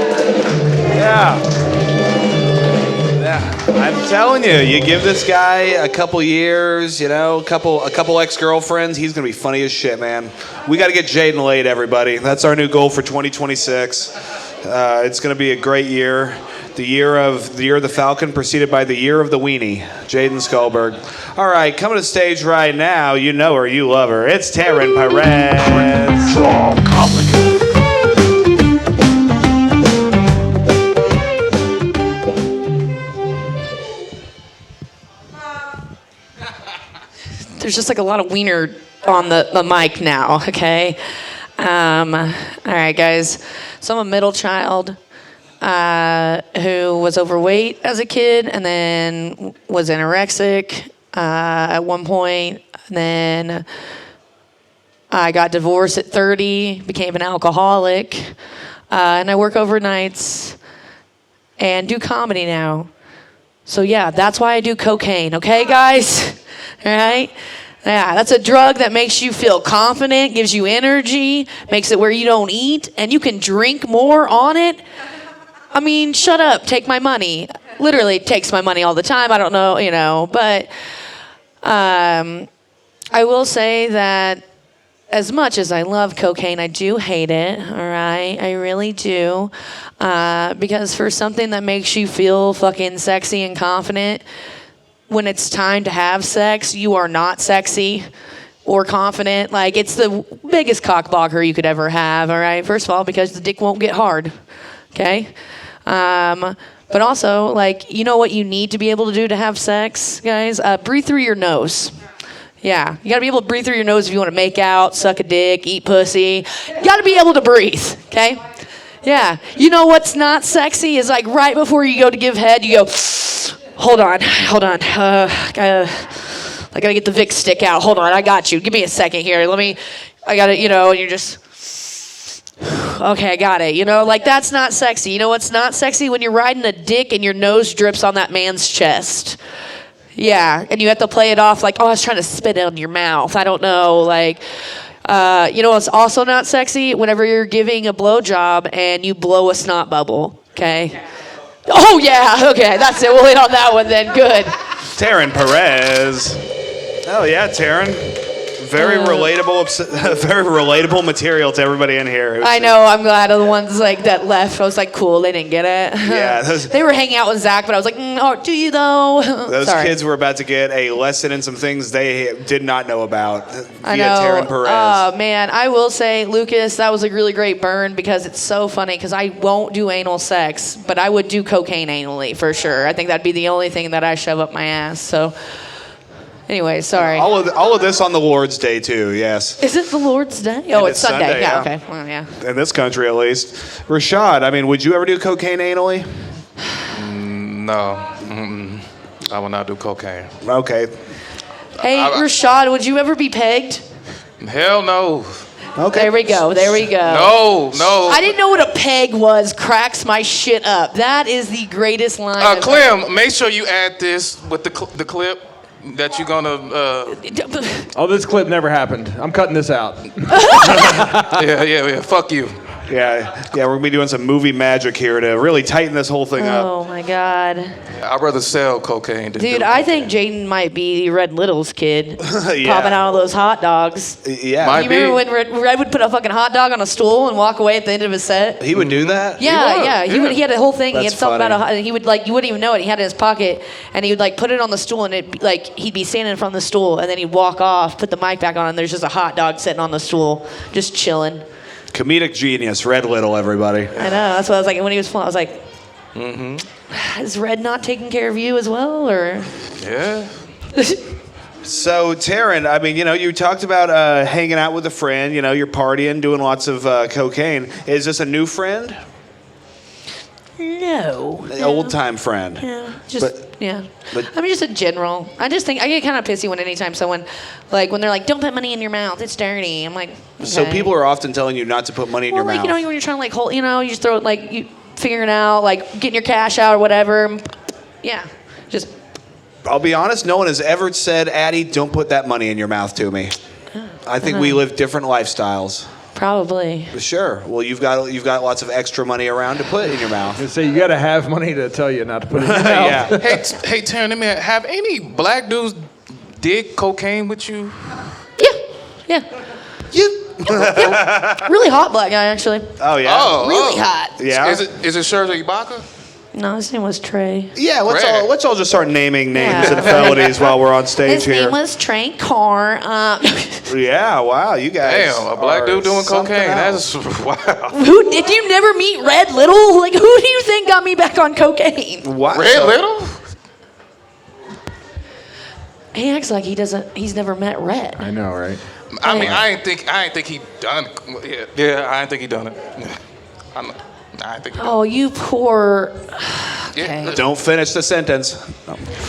Yeah. I'm telling you, you give this guy a couple years, you know, a couple ex-girlfriends, he's gonna be funny as shit, man. We gotta get Jaden laid, everybody. That's our new goal for 2026. It's gonna be a great year. The year of the Falcon, preceded by the year of the weenie. Jaden Skalberg. All right, coming to the stage right now. You know her, you love her. It's Taryn Perez. Draw Comedy. There's just like a lot of wiener on the mic now, okay? All right, guys. So I'm a middle child who was overweight as a kid and then was anorexic at one point. Then I got divorced at 30, became an alcoholic, and I work overnights and do comedy now. So yeah, that's why I do cocaine, okay, guys? All right? Yeah, that's a drug that makes you feel confident, gives you energy, makes it where you don't eat, and you can drink more on it. I mean, shut up, take my money. Literally takes my money all the time. I don't know, you know, but I will say that as much as I love cocaine, I do hate it, all right? I really do. Because for something that makes you feel fucking sexy and confident, when it's time to have sex, you are not sexy or confident. Like, it's the biggest cock blocker you could ever have, all right? First of all, because the dick won't get hard, okay? But also, like, you know what you need to be able to do to have sex, guys? Breathe through your nose. Yeah, you gotta be able to breathe through your nose if you want to make out, suck a dick, eat pussy. You gotta be able to breathe, okay? Yeah, you know what's not sexy is like right before you go to give head, you go, hold on. I gotta get the Vicks stick out. Hold on, I got you. Give me a second here. I gotta, and you're just, okay, I got it. Like that's not sexy. You know what's not sexy? When you're riding a dick and your nose drips on that man's chest. Yeah, and you have to play it off like, oh, I was trying to spit it on your mouth. I don't know, like, what's also not sexy? Whenever you're giving a blowjob and you blow a snot bubble, okay? Oh, yeah, okay, that's it. We'll hit on that one then. Good. Taryn Perez. Oh, yeah, Taryn. Very relatable material to everybody in here. I know. I'm glad of the ones like that left. I was like, cool. They didn't get it. Yeah, they were hanging out with Zach, but I was like, oh, do you though? Those Sorry. kids were about to get a lesson in some things they did not know about I via know. Taryn Perez. Oh man, I will say, Lucas, that was a really great burn because it's so funny. Because I won't do anal sex, but I would do cocaine anally for sure. I think that'd be the only thing that I shove up my ass. So. Anyway, sorry. All of this on the Lord's Day too. Yes. Is it the Lord's Day? Oh, it's Sunday. Yeah. Okay. Well, yeah. In this country, at least. Rashod, I mean, would you ever do cocaine anally? No. Mm-mm. I will not do cocaine. Okay. Hey, Rashod, would you ever be pegged? Hell no. Okay. There we go. No. I didn't know what a peg was. Cracks my shit up. That is the greatest line. Clem, make sure you add this with the clip. That you're gonna. Oh, this clip never happened. I'm cutting this out. Yeah. Fuck you. Yeah. We're gonna be doing some movie magic here to really tighten this whole thing up. Oh my God. I'd rather sell cocaine than Dude, I think Jaden might be Red Little's kid. Yeah. Popping out of those hot dogs. Yeah. You remember when Red would put a fucking hot dog on a stool and walk away at the end of his set? He would do that? Yeah. He had a whole thing. He That's had something funny. about you wouldn't even know it. He had it in his pocket, and he would like put it on the stool, and he'd be standing in front of the stool, and then he'd walk off, put the mic back on, and there's just a hot dog sitting on the stool, just chilling. Comedic genius, Red Little, everybody. I know. That's what I was like. When he was falling, I was like, is Red not taking care of you as well, or? Yeah. So, Taryn, I mean, you talked about hanging out with a friend, you're partying, doing lots of cocaine. Is this a new friend? No. An old-time friend? Yeah. But I mean, just in general. I just think I get kind of pissy when anytime someone, when they're like, "Don't put money in your mouth, it's dirty." I'm like, okay. So people are often telling you not to put money in your mouth. When you're trying to hold, you just throw it, you figuring out, getting your cash out or whatever. Yeah, just. I'll be honest, no one has ever said, Addie, don't put that money in your mouth to me. I think we live different lifestyles. Probably. Sure. Well, you've got lots of extra money around to put in your mouth. So you got to have money to tell you not to put it in your mouth. Yeah. Hey, Taryn, let me have any black dudes dig cocaine with you? Yeah. Really hot black guy, actually. Oh yeah. Really hot. Yeah. Is it Sergio Ibaka? No, his name was Trey. Yeah. Let's all just start naming names and felonies while we're on stage His here. name was Trey Carr. Yeah. Wow. You guys. Damn, a black dude doing cocaine. That's wow. Did you never meet Red Little? Who do you think got me back on cocaine? What? Red Little? He acts like he's never met Red. I know, right? I mean, I ain't think he done it. Yeah, I ain't think he done it. I ain't think he done it. Oh, you poor. Okay. Don't finish the sentence.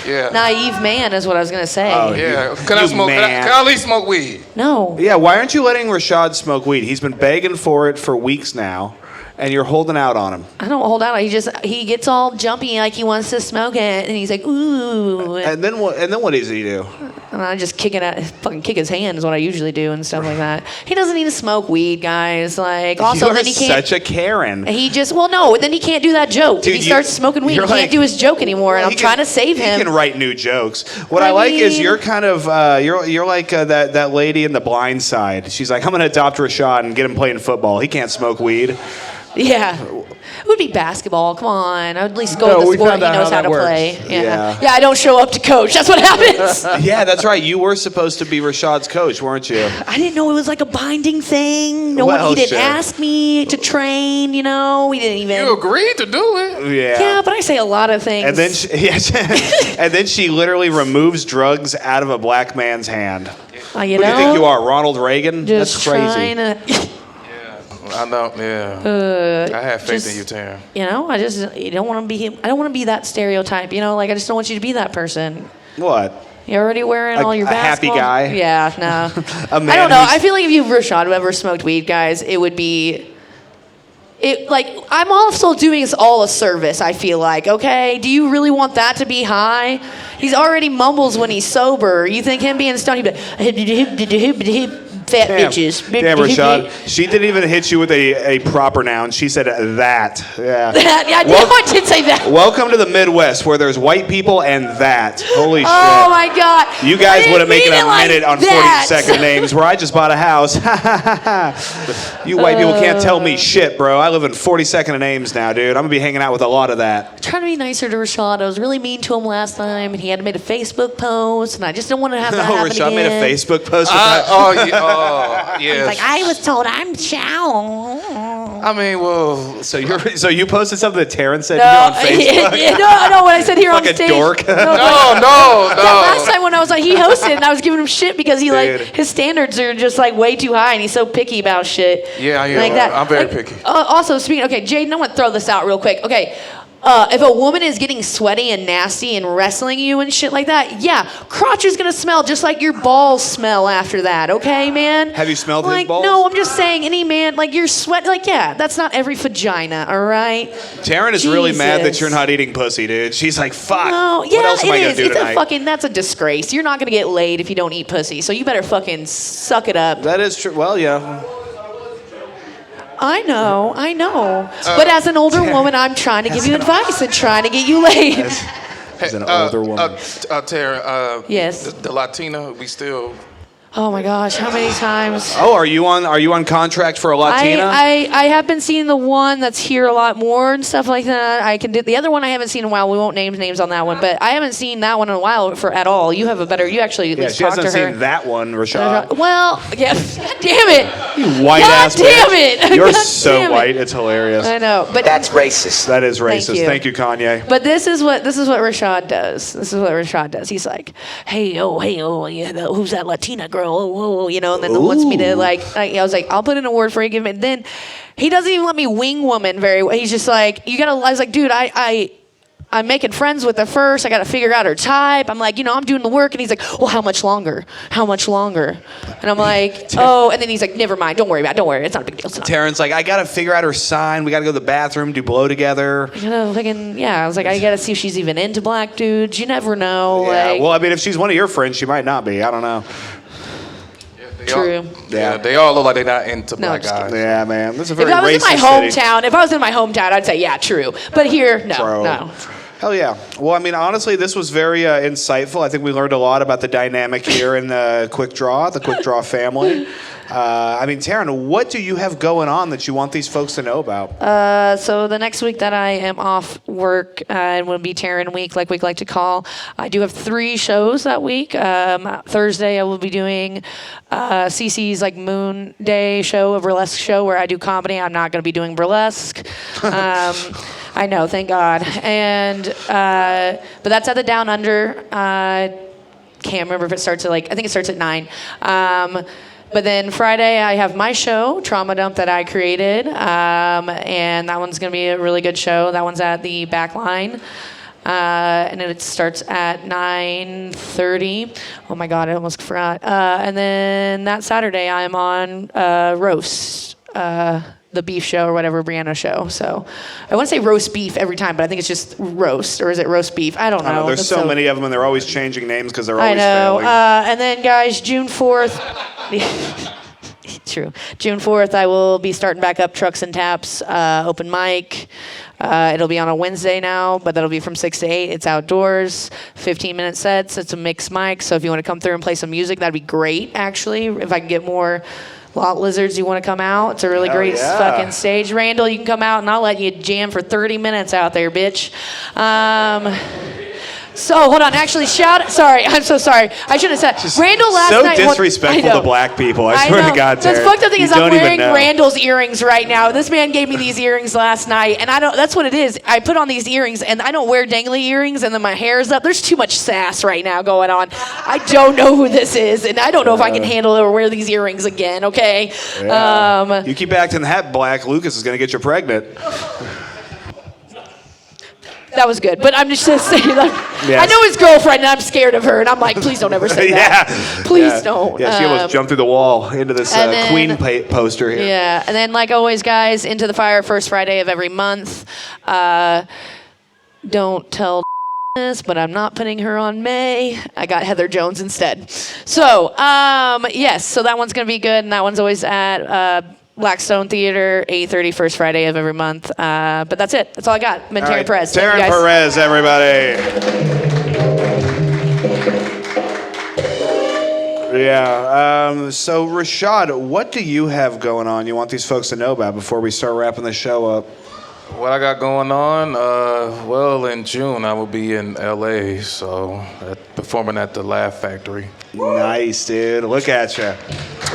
Yeah. Naive man is what I was gonna say. Oh, Yeah. Can I smoke? Can I at least smoke weed? No. Yeah. Why aren't you letting Rashod smoke weed? He's been begging for it for weeks now, and you're holding out on him. I don't hold out. He gets all jumpy like he wants to smoke it, and he's like, ooh. And then what? And then what does he do? And I just fucking kick his hand is what I usually do and stuff like that. He doesn't need to smoke weed, guys. Like, also, You're then he can't. such a Karen. He just, well, no, then he can't do that joke. Dude, if he starts smoking weed, he you're can't like- do his joke anymore, and Well, I'm trying to save him. He can write new jokes. What I like is mean- you're kind of you're like that lady in The Blind Side. She's like, I'm gonna adopt Rashod and get him playing football. He can't smoke weed. Yeah. It would be basketball. Come on. I would at least go No, with we the sport found he out knows how how that to works. play. Yeah. Yeah, I don't show up to coach. That's what happens. Yeah, that's right. You were supposed to be Rashad's coach, weren't you? I didn't know it was like a binding thing. Well, He didn't sure. ask me to train, you know. We didn't even. You agreed to do it. Yeah. Yeah, but I say a lot of things. And then and then she literally removes drugs out of a black man's hand. You Who do know, you think you are, Ronald Reagan? just That's crazy. trying to, I know. Yeah. I have faith just- in you, Taryn. you know, I don't want to be him. I don't want to be that stereotype, you know, like I just don't want you to be that person. What? You're already wearing all your a happy basketball. guy? Yeah, no. A man I don't know. who's- I feel like if you Rashod ever smoked weed, guys, it would be. It like I'm also doing this all a service. I feel like, okay, do you really want that to be high? He's already mumbles when he's sober. You think him being stoned, he'd be like, fat bitches. Damn, Rashod. She didn't even hit you with a proper noun. She said that. Yeah. Yeah, I did say that. Welcome to the Midwest where there's white people and that. Holy shit. Oh my God. You guys I would have didn't made mean a it like minute on that. 40-second names where I just bought a house. You white people can't tell me shit, bro. I live in 40-second names now, dude. I'm going to be hanging out with a lot of that. I'm trying to be nicer to Rashod. I was really mean to him last time, and he had to make a Facebook post, and I just don't want to have that happen Rashad again. made a Facebook post with that. Yeah. He's like, I was told I'm chow. I mean, well, So you posted something that Taryn said No, to you on Facebook? no, when I said here Like on a stage. dork? No, no. last time when I was like, he hosted, and I was giving him shit because he Dude. his standards are just like way too high, and he's so picky about shit. Yeah, I am. Like that. I'm very Like, picky. Also, speaking, okay, Jaden, I want to throw this out real quick. Okay. If a woman is getting sweaty and nasty and wrestling you and shit like that, yeah, crotch is gonna smell just like your balls smell after that, okay, man? Have you smelled his like, balls? No, I'm just saying any man, like your sweat, like, yeah, that's not every vagina, all right? Taryn is really mad that Jesus. you're not eating pussy, dude. She's like, fuck. No, yeah, what else am I it gonna is. do It's tonight? that's a disgrace. You're not gonna get laid if you don't eat pussy, so you better fucking suck it up. That is true. Well, yeah. I know. But as an older woman, I'm trying to give you advice and trying to get you laid. As an older woman. Taryn, Yes. the Latina, we still. Oh my gosh, how many times? Oh, are you on contract for a Latina? I have been seeing the one that's here a lot more and stuff like that. I can do the other one I haven't seen in a while. We won't name names on that one, but I haven't seen that one in a while at all. You have a better. You actually at yeah, least she talked hasn't to her. seen that one, Rashad. Well, yeah. Damn it. You white God ass damn bitch. it. You're God so damn it. white. It's hilarious. I know, but That's racist. That is Thank racist. you. Thank you, Kanye. But this is what Rashod does. This is what Rashod does. He's like, hey, yeah, who's that Latina girl? Oh, you know, and then wants me to I was like, I'll put in a word for you. Give me. Then he doesn't even let me wing woman very well. He's just like, you gotta. I was like, dude, I'm making friends with her first. I got to figure out her type. I'm like, I'm doing the work. And he's like, well, how much longer? How much longer? And I'm like, oh. And then he's like, never mind. Don't worry about it. Don't worry. It's not a big deal. It's not. Taryn's like, I gotta figure out her sign. We gotta go to the bathroom, do blow together. I was like, I got to see if she's even into black dudes. You never know. Yeah. Like, Well, I mean, if she's one of your friends, she might not be. I don't know. True. Yeah, they all look like they're not into No, black just guys. Yeah, man. This is a If very I was in racist my city. hometown, I'd say, yeah, true. But here, no, Bro. no. Hell yeah. Well, I mean, honestly, this was very insightful. I think we learned a lot about the dynamic here in the Quik Draw family. I mean, Taryn, what do you have going on that you want these folks to know about? So the next week that I am off work, it will be Taryn week, like we like to call. I do have 3 shows that week. Thursday, I will be doing CC's like Moon Day show, a burlesque show where I do comedy. I'm not going to be doing burlesque. I know, thank God. And but that's at the Down Under. Can't remember if it starts at I think it starts at 9. But then Friday, I have my show, Trauma Dump, that I created. And that one's going to be a really good show. That one's at the back line. And it starts at 9:30. Oh, my God, I almost forgot. And then that Saturday, I'm on Roast. the beef show or whatever, Brianna show. So I want to say roast beef every time, but I think it's just roast, or is it roast beef? I don't know. There's so many of them, and they're always changing names because they're I always know. failing. And then, guys, June 4th. True. June 4th, I will be starting back up Trucks and Taps open mic. It'll be on a Wednesday now, but that'll be from 6 to 8. It's outdoors, 15-minute sets. It's a mixed mic, so if you want to come through and play some music, that'd be great, actually. If I can get more lot lizards, you want to come out? It's a really great fucking stage. Randall, you can come out, and I'll let you jam for 30 minutes out there, bitch. So, hold on. Actually, sorry. I'm so sorry. I should have said. Randall last night. So disrespectful to black people. I swear to God, Taryn. The fucked up thing is I'm wearing Randall's earrings right now. This man gave me these earrings last night, and that's what it is. I put on these earrings, and I don't wear dangly earrings, and then my hair is up. There's too much sass right now going on. I don't know who this is, and I don't know if I can handle it or wear these earrings again, okay? Yeah. You keep acting that black, Lucas is going to get you pregnant. That was good, but I'm just saying that I know his girlfriend, and I'm scared of her, and I'm like, please don't ever say that. Please don't. Yeah, she almost jumped through the wall into this Queen poster here. Yeah, and then like always, guys, Into the Fire, first Friday of every month. Don't tell this, but I'm not putting her on May. I got Heather Jones instead. So, yes, so that one's going to be good, and that one's always at Blackstone Theater, 8:30, first Friday of every month. But that's it. That's all I got. I'm Taryn Perez. Taryn Perez, everybody. Yeah. So, Rashod, what do you have going on you want these folks to know about before we start wrapping the show up? What I got going on? Well, in June, I will be in LA, so performing at the Laugh Factory. Nice, dude. Look at you.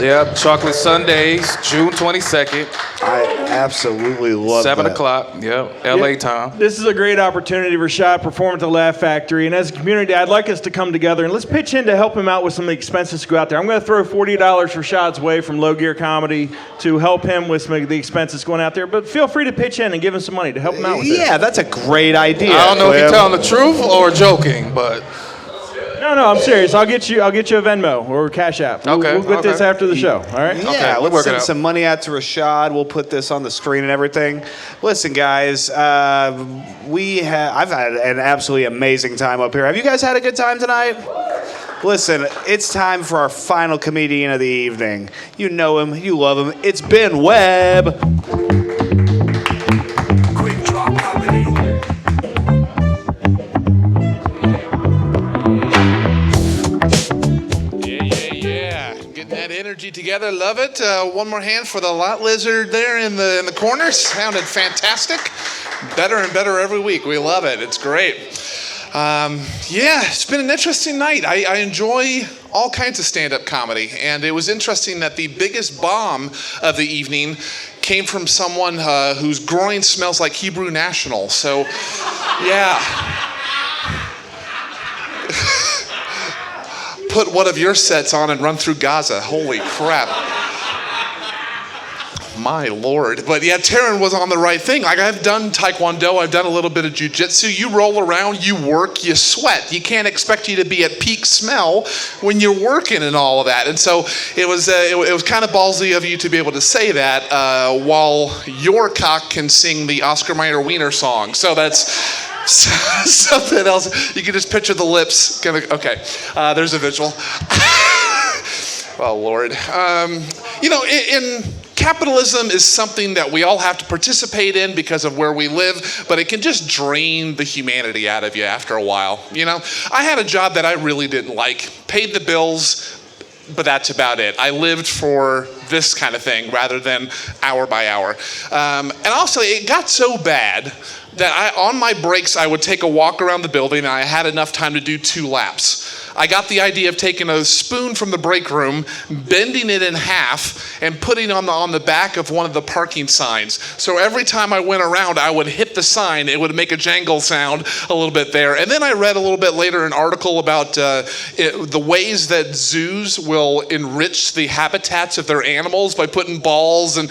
Yep, Chocolate Sundays, June 22nd. I absolutely love 7 that. o'clock, yep, LA time. This is a great opportunity, Rashod, perform at the Laugh Factory. And as a community, I'd like us to come together and let's pitch in to help him out with some of the expenses to go out there. I'm going to throw $40 Rashad's way from Low Gear Comedy to help him with some of the expenses going out there. But feel free to pitch in and give him some money to help him out with this. Yeah, that's a great idea. I don't know if you're telling the truth or joking, but... No, I'm serious. I'll get you a Venmo or Cash App. Okay. We'll get this after the show. All right. Yeah, let's send some money out to Rashod. We'll put this on the screen and everything. Listen, guys, I've had an absolutely amazing time up here. Have you guys had a good time tonight? Listen, it's time for our final comedian of the evening. You know him, you love him. It's Ben Webb. Quik Draw Comedy. Energy together, love it. One more hand for the lot lizard there in the corner. Sounded fantastic. Better and better every week. We love it. It's great. It's been an interesting night. I enjoy all kinds of stand-up comedy, and it was interesting that the biggest bomb of the evening came from someone whose groin smells like Hebrew National. So, yeah. Put one of your sets on and run through Gaza. Holy crap. My Lord. But yeah, Taryn was on the right thing. Like, I've done Taekwondo, I've done a little bit of jiu-jitsu. You roll around, you work, you sweat. You can't expect you to be at peak smell when you're working and all of that. And so it was kind of ballsy of you to be able to say that while your cock can sing the Oscar Mayer Wiener song. So that's something else. You can just picture the lips. Okay, there's a visual. Oh, Lord. In capitalism is something that we all have to participate in because of where we live, but it can just drain the humanity out of you after a while. I had a job that I really didn't like, paid the bills, but that's about it. I lived for this kind of thing rather than hour by hour. And also, it got so bad that on my breaks, I would take a walk around the building, and I had enough time to do 2 laps. I got the idea of taking a spoon from the break room, bending it in half, and putting it on the back of one of the parking signs. So every time I went around, I would hit the sign. It would make a jangle sound a little bit there. And then I read a little bit later an article about the ways that zoos will enrich the habitats of their animals by putting balls and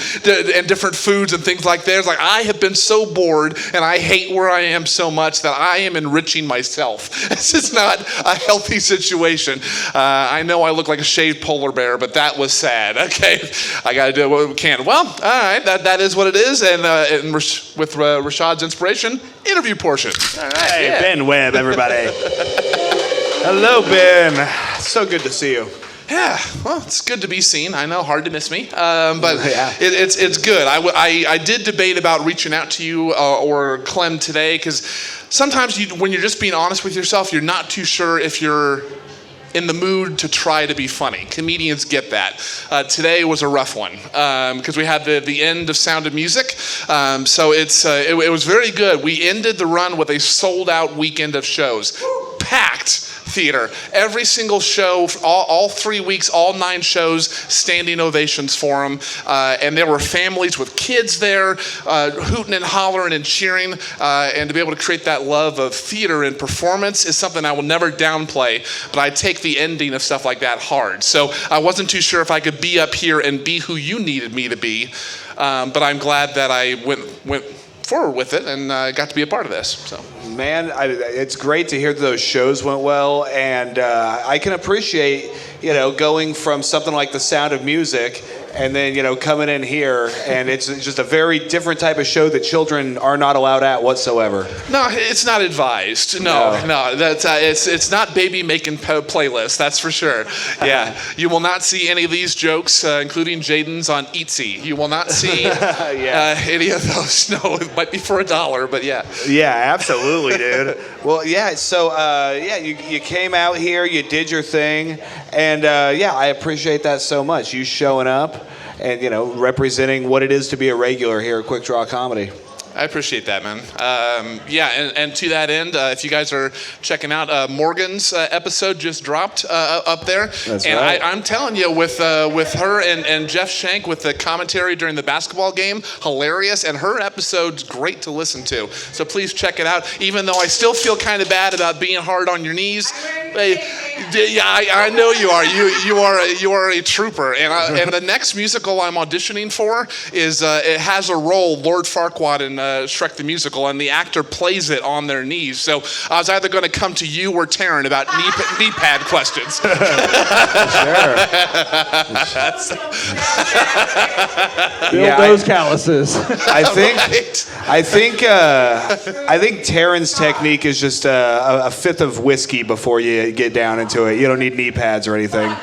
different foods and things like that. It's like, I have been so bored, and I hate where I am so much that I am enriching myself. This is not a healthy situation situation. I know I look like a shaved polar bear, but that was sad. Okay, I got to do what we can. Well, all right, that is what it is. And with Rashod's inspiration, interview portion. All right, Hey, Ben Webb, everybody. Hello, Ben. So good to see you. Yeah, well, it's good to be seen. I know, hard to miss me, but Yeah. it's good. I did debate about reaching out to you or Clem today, because sometimes when you're just being honest with yourself, you're not too sure if you're in the mood to try to be funny. Comedians get that. Today was a rough one because we had the end of Sound of Music, so it was very good. We ended the run with a sold-out weekend of shows, packed theater. Every single show, all 3 weeks, all 9 shows, standing ovations for them. And there were families with kids there, hooting and hollering and cheering. And to be able to create that love of theater and performance is something I will never downplay. But I take the ending of stuff like that hard. So I wasn't too sure if I could be up here and be who you needed me to be. But I'm glad that I went forward with it and got to be a part of this. So. Man, it's great to hear that those shows went well, and I can appreciate, going from something like The Sound of Music and then, coming in here, and it's just a very different type of show that children are not allowed at whatsoever. No, it's not advised. No, that's it's not baby making playlist. That's for sure. Yeah, you will not see any of these jokes, including Jaden's on Etsy. You will not see any of those. No, it might be for $1, but yeah. Yeah, absolutely, dude. Well, yeah. So, you came out here, you did your thing, and I appreciate that so much. You showing up and representing what it is to be a regular here at Quik Draw Comedy. I appreciate that, man. And to that end, if you guys are checking out Morgan's episode just dropped up there. That's and right. I'm telling you, with her and Jeff Shank with the commentary during the basketball game, hilarious. And her episode's great to listen to. So please check it out. Even though I still feel kind of bad about being hard on your knees. Yeah, I know you are. You are a trooper. And the next musical I'm auditioning for is it has a role, Lord Farquaad in Shrek the Musical, and the actor plays it on their knees. So I was either going to come to you or Taryn about knee pad questions. Sure. Build those calluses. I think Taryn's technique is just a fifth of whiskey before you get down into it. You don't need knee pads or anything.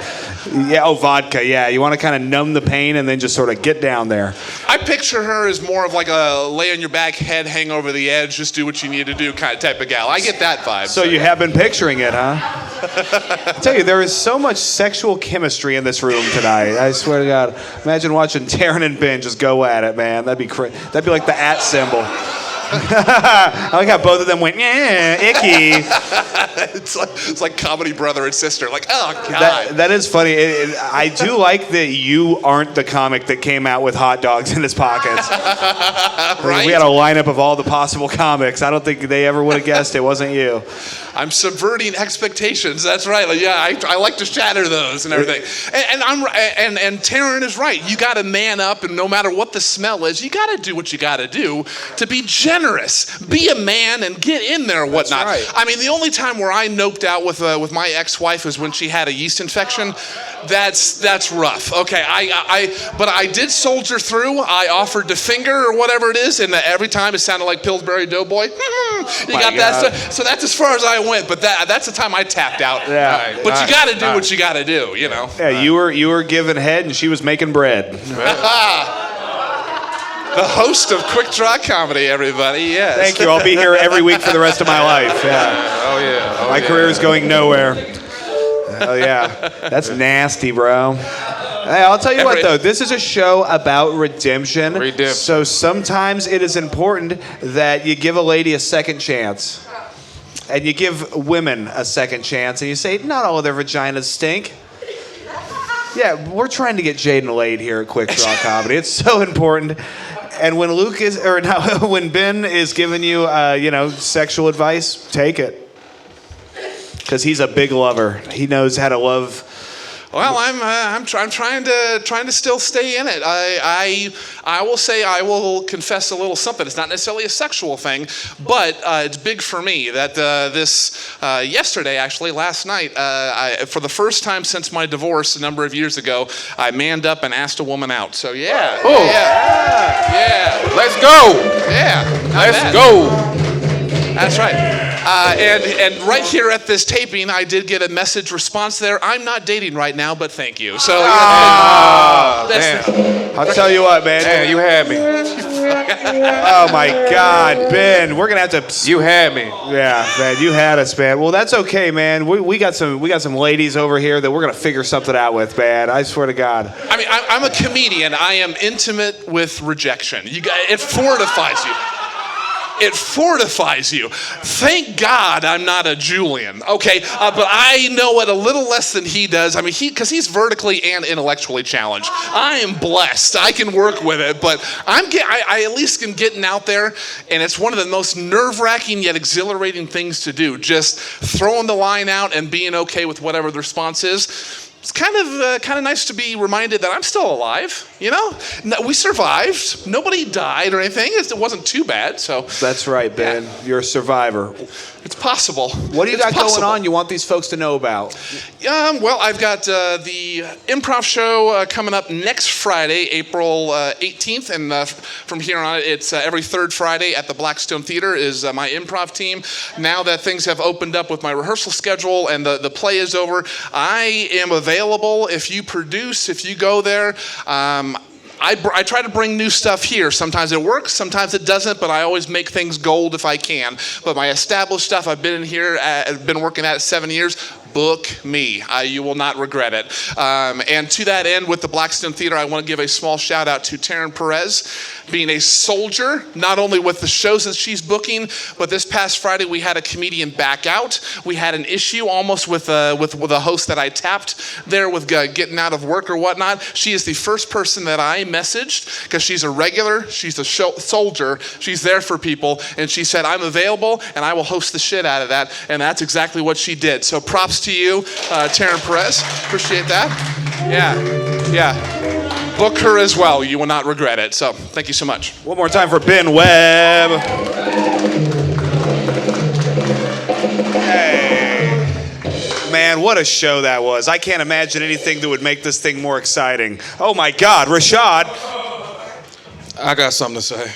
Yeah, vodka. Yeah, you want to kind of numb the pain and then just sort of get down there. I picture her as more of like a lay on your back, head hang over the edge, just do what you need to do kind of type of gal. I get that vibe. So you have been picturing it, huh? I tell you, there is so much sexual chemistry in this room tonight. I swear to God. Imagine watching Taryn and Ben just go at it, man. That'd be that'd be like the at symbol. I like how both of them went, icky. It's like comedy brother and sister. Like, oh, God. That is funny. I do like that you aren't the comic that came out with hot dogs in his pockets. Right? We had a lineup of all the possible comics. I don't think they ever would have guessed it wasn't you. I'm subverting expectations. That's right. Like, yeah, I like to shatter those and everything. And Taryn is right. You got to man up, and no matter what the smell is, you got to do what you got to do to be generous. Be a man and get in there and whatnot. That's right. I mean, the only time where I noped out with my ex-wife was when she had a yeast infection. That's rough. Okay, but I did soldier through. I offered to finger or whatever it is, and every time it sounded like Pillsbury Doughboy. You got that. So that's as far as I went. But that's the time I tapped out. Yeah. But you got to do what you got to do. Yeah, you were giving head, and she was making bread. The host of Quik Draw Comedy, everybody. Yes. Thank you. I'll be here every week for the rest of my life. Yeah. Oh yeah. My career is going nowhere. Oh yeah. That's nasty, bro. Hey, I'll tell you what though, this is a show about redemption. So sometimes it is important that you give a lady a second chance. And you give women a second chance, and you say, not all of their vaginas stink. Yeah, we're trying to get Jaden laid here at Quik Draw Comedy. It's so important. And when when Ben is giving you, sexual advice, take it. Because he's a big lover. He knows how to love Well, I'm trying to still stay in it. I will say I will confess a little something. It's not necessarily a sexual thing, but it's big for me that yesterday, actually last night, for the first time since my divorce a number of years ago, I manned up and asked a woman out. So yeah, yeah. Let's go. Yeah, Let's go. That's right. And right here at this taping, I did get a message response there. I'm not dating right now, but thank you. So, Damn. I'll tell you what, man. Man, you had me. Oh my God, Ben, we're gonna have to. You had me. Yeah, man, you had us, man. Well, that's okay, man. We got some ladies over here that we're gonna figure something out with, man. I swear to God. I mean, I'm a comedian. I am intimate with rejection. It fortifies you. It fortifies you. Thank God I'm not a Julian, okay? But I know it a little less than he does. I mean, because he's vertically and intellectually challenged. I am blessed. I can work with it, but I at least am getting out there, and it's one of the most nerve-wracking yet exhilarating things to do. Just throwing the line out and being okay with whatever the response is. It's kind of nice to be reminded that I'm still alive. You know, we survived. Nobody died or anything. It wasn't too bad. So that's right, Ben. Yeah. You're a survivor. It's possible. What do you got going on? You want these folks to know about? Well, I've got the improv show coming up next Friday, April 18th, and from here on, it's every third Friday at the Blackstone Theater is my improv team. Now that things have opened up with my rehearsal schedule and the play is over, I am available if you produce, if you go there. I try to bring new stuff here. Sometimes it works, sometimes it doesn't, but I always make things gold if I can. But my established stuff, I've been in here, I've been working at it 7 years. Book me. You will not regret it. And to that end, with the Blackstone Theater, I want to give a small shout out to Taryn Perez, being a soldier, not only with the shows that she's booking, but this past Friday we had a comedian back out. We had an issue almost with a host that I tapped there with getting out of work or whatnot. She is the first person that I messaged because she's a regular, she's a soldier, she's there for people, and she said, I'm available and I will host the shit out of that, and that's exactly what she did. So props to you, Taryn Perez. Appreciate that. Yeah. Book her as well. You will not regret it. So thank you so much. One more time for Ben Webb. Hey. Man, what a show that was. I can't imagine anything that would make this thing more exciting. Oh my God, Rashod. I got something to say.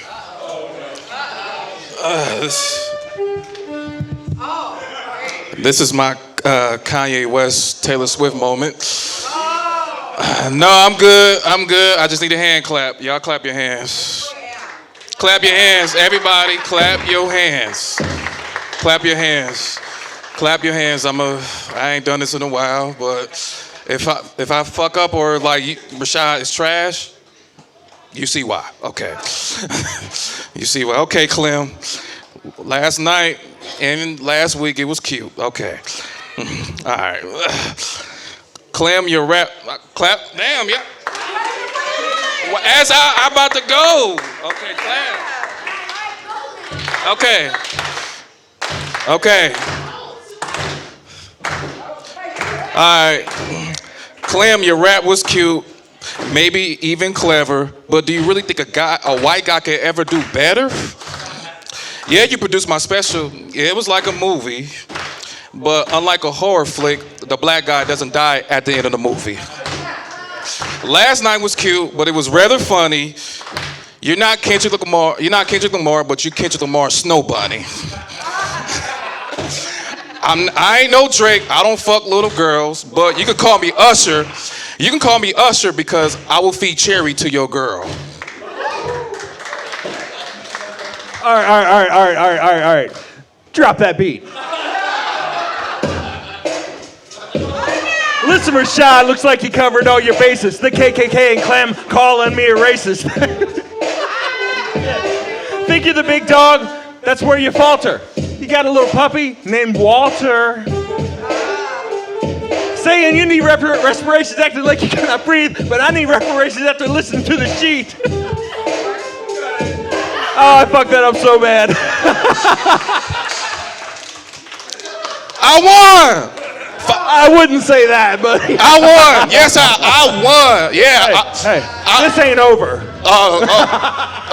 This is my Kanye West, Taylor Swift moment. No, I'm good. I just need a hand clap. Y'all clap your hands. Clap your hands, everybody. Clap your hands. Clap your hands. Clap your hands. I ain't done this in a while, but if I fuck up or like Rashod is trash, you see why. Okay. You see why. Okay, Clem. Last night and last week it was cute. Okay. All right. Clem, your rap. Clap. Damn, yeah. Well, as I'm about to go. Okay, Clem. Okay. Okay. All right. Clem, your rap was cute. Maybe even clever. But do you really think a white guy could ever do better? Yeah, you produced my special. It was like a movie. But unlike a horror flick, the black guy doesn't die at the end of the movie. Last night was cute, but it was rather funny. You're not Kendrick Lamar, but you Kendrick Lamar's Snow Bunny. I ain't no Drake. I don't fuck little girls, but you can call me Usher. You can call me Usher because I will feed cherry to your girl. All right. Drop that beat. Listen, Rashod, looks like you covered all your bases. The KKK and Clem calling me a racist. Think you're the big dog? That's where you falter. You got a little puppy named Walter. Saying you need respirations acting like you cannot breathe, but I need reparations after listening to the sheet. Oh, I fucked that up so bad. I won! I wouldn't say that, but I won. Yes, I won. Yeah. This ain't over.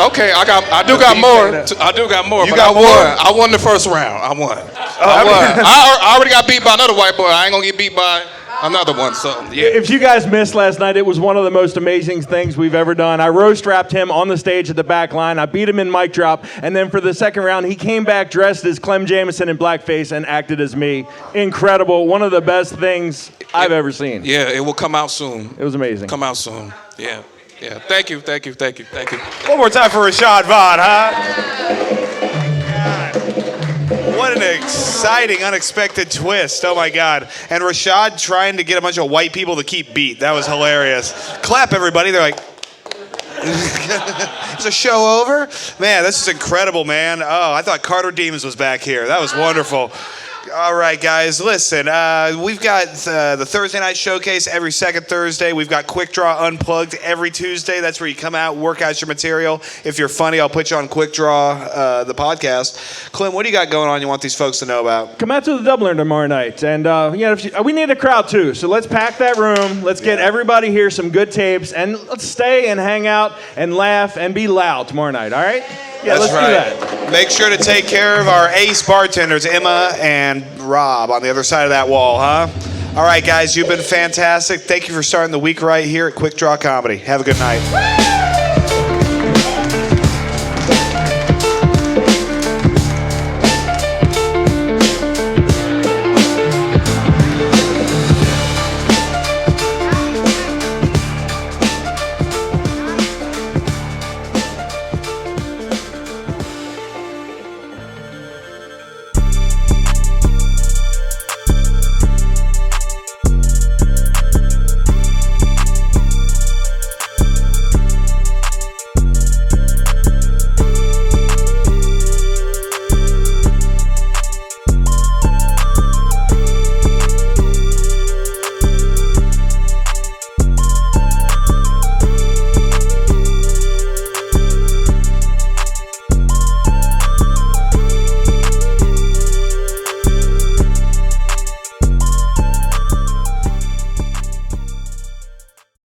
Okay. I do got more. You but got I won. more? I won the first round. I won. I already got beat by another white boy. I ain't gonna get beat by another one. So yeah. If you guys missed last night, it was one of the most amazing things we've ever done. I roast rapped him on the stage at the back line. I beat him in mic drop, and then for the second round, he came back dressed as Clem Jameson in blackface and acted as me. Incredible. One of the best things I've ever seen. Yeah, it will come out soon. It was amazing. Come out soon. Yeah. Yeah. Thank you. One more time for Rashod Vaughn, huh? What an exciting, unexpected twist. Oh, my God. And Rashod trying to get a bunch of white people to keep beat. That was hilarious. Clap, everybody. They're like, is the show over? Man, this is incredible, man. Oh, I thought Carter Deems was back here. That was wonderful. All right, guys, listen. We've got the Thursday night showcase every second Thursday. We've got Quik Draw Unplugged every Tuesday. That's where you come out, work out your material. If you're funny, I'll put you on Quik Draw, the podcast. Clint, what do you got going on you want these folks to know about? Come out to the Doubler tomorrow night. And we need a crowd, too. So let's pack that room. Let's get everybody here some good tapes. And let's stay and hang out and laugh and be loud tomorrow night, all right? Yeah, That's let's right. do that. Make sure to take care of our ace bartenders, Emma and Rob, on the other side of that wall, huh? All right, guys, you've been fantastic. Thank you for starting the week right here at Quik Draw Comedy. Have a good night.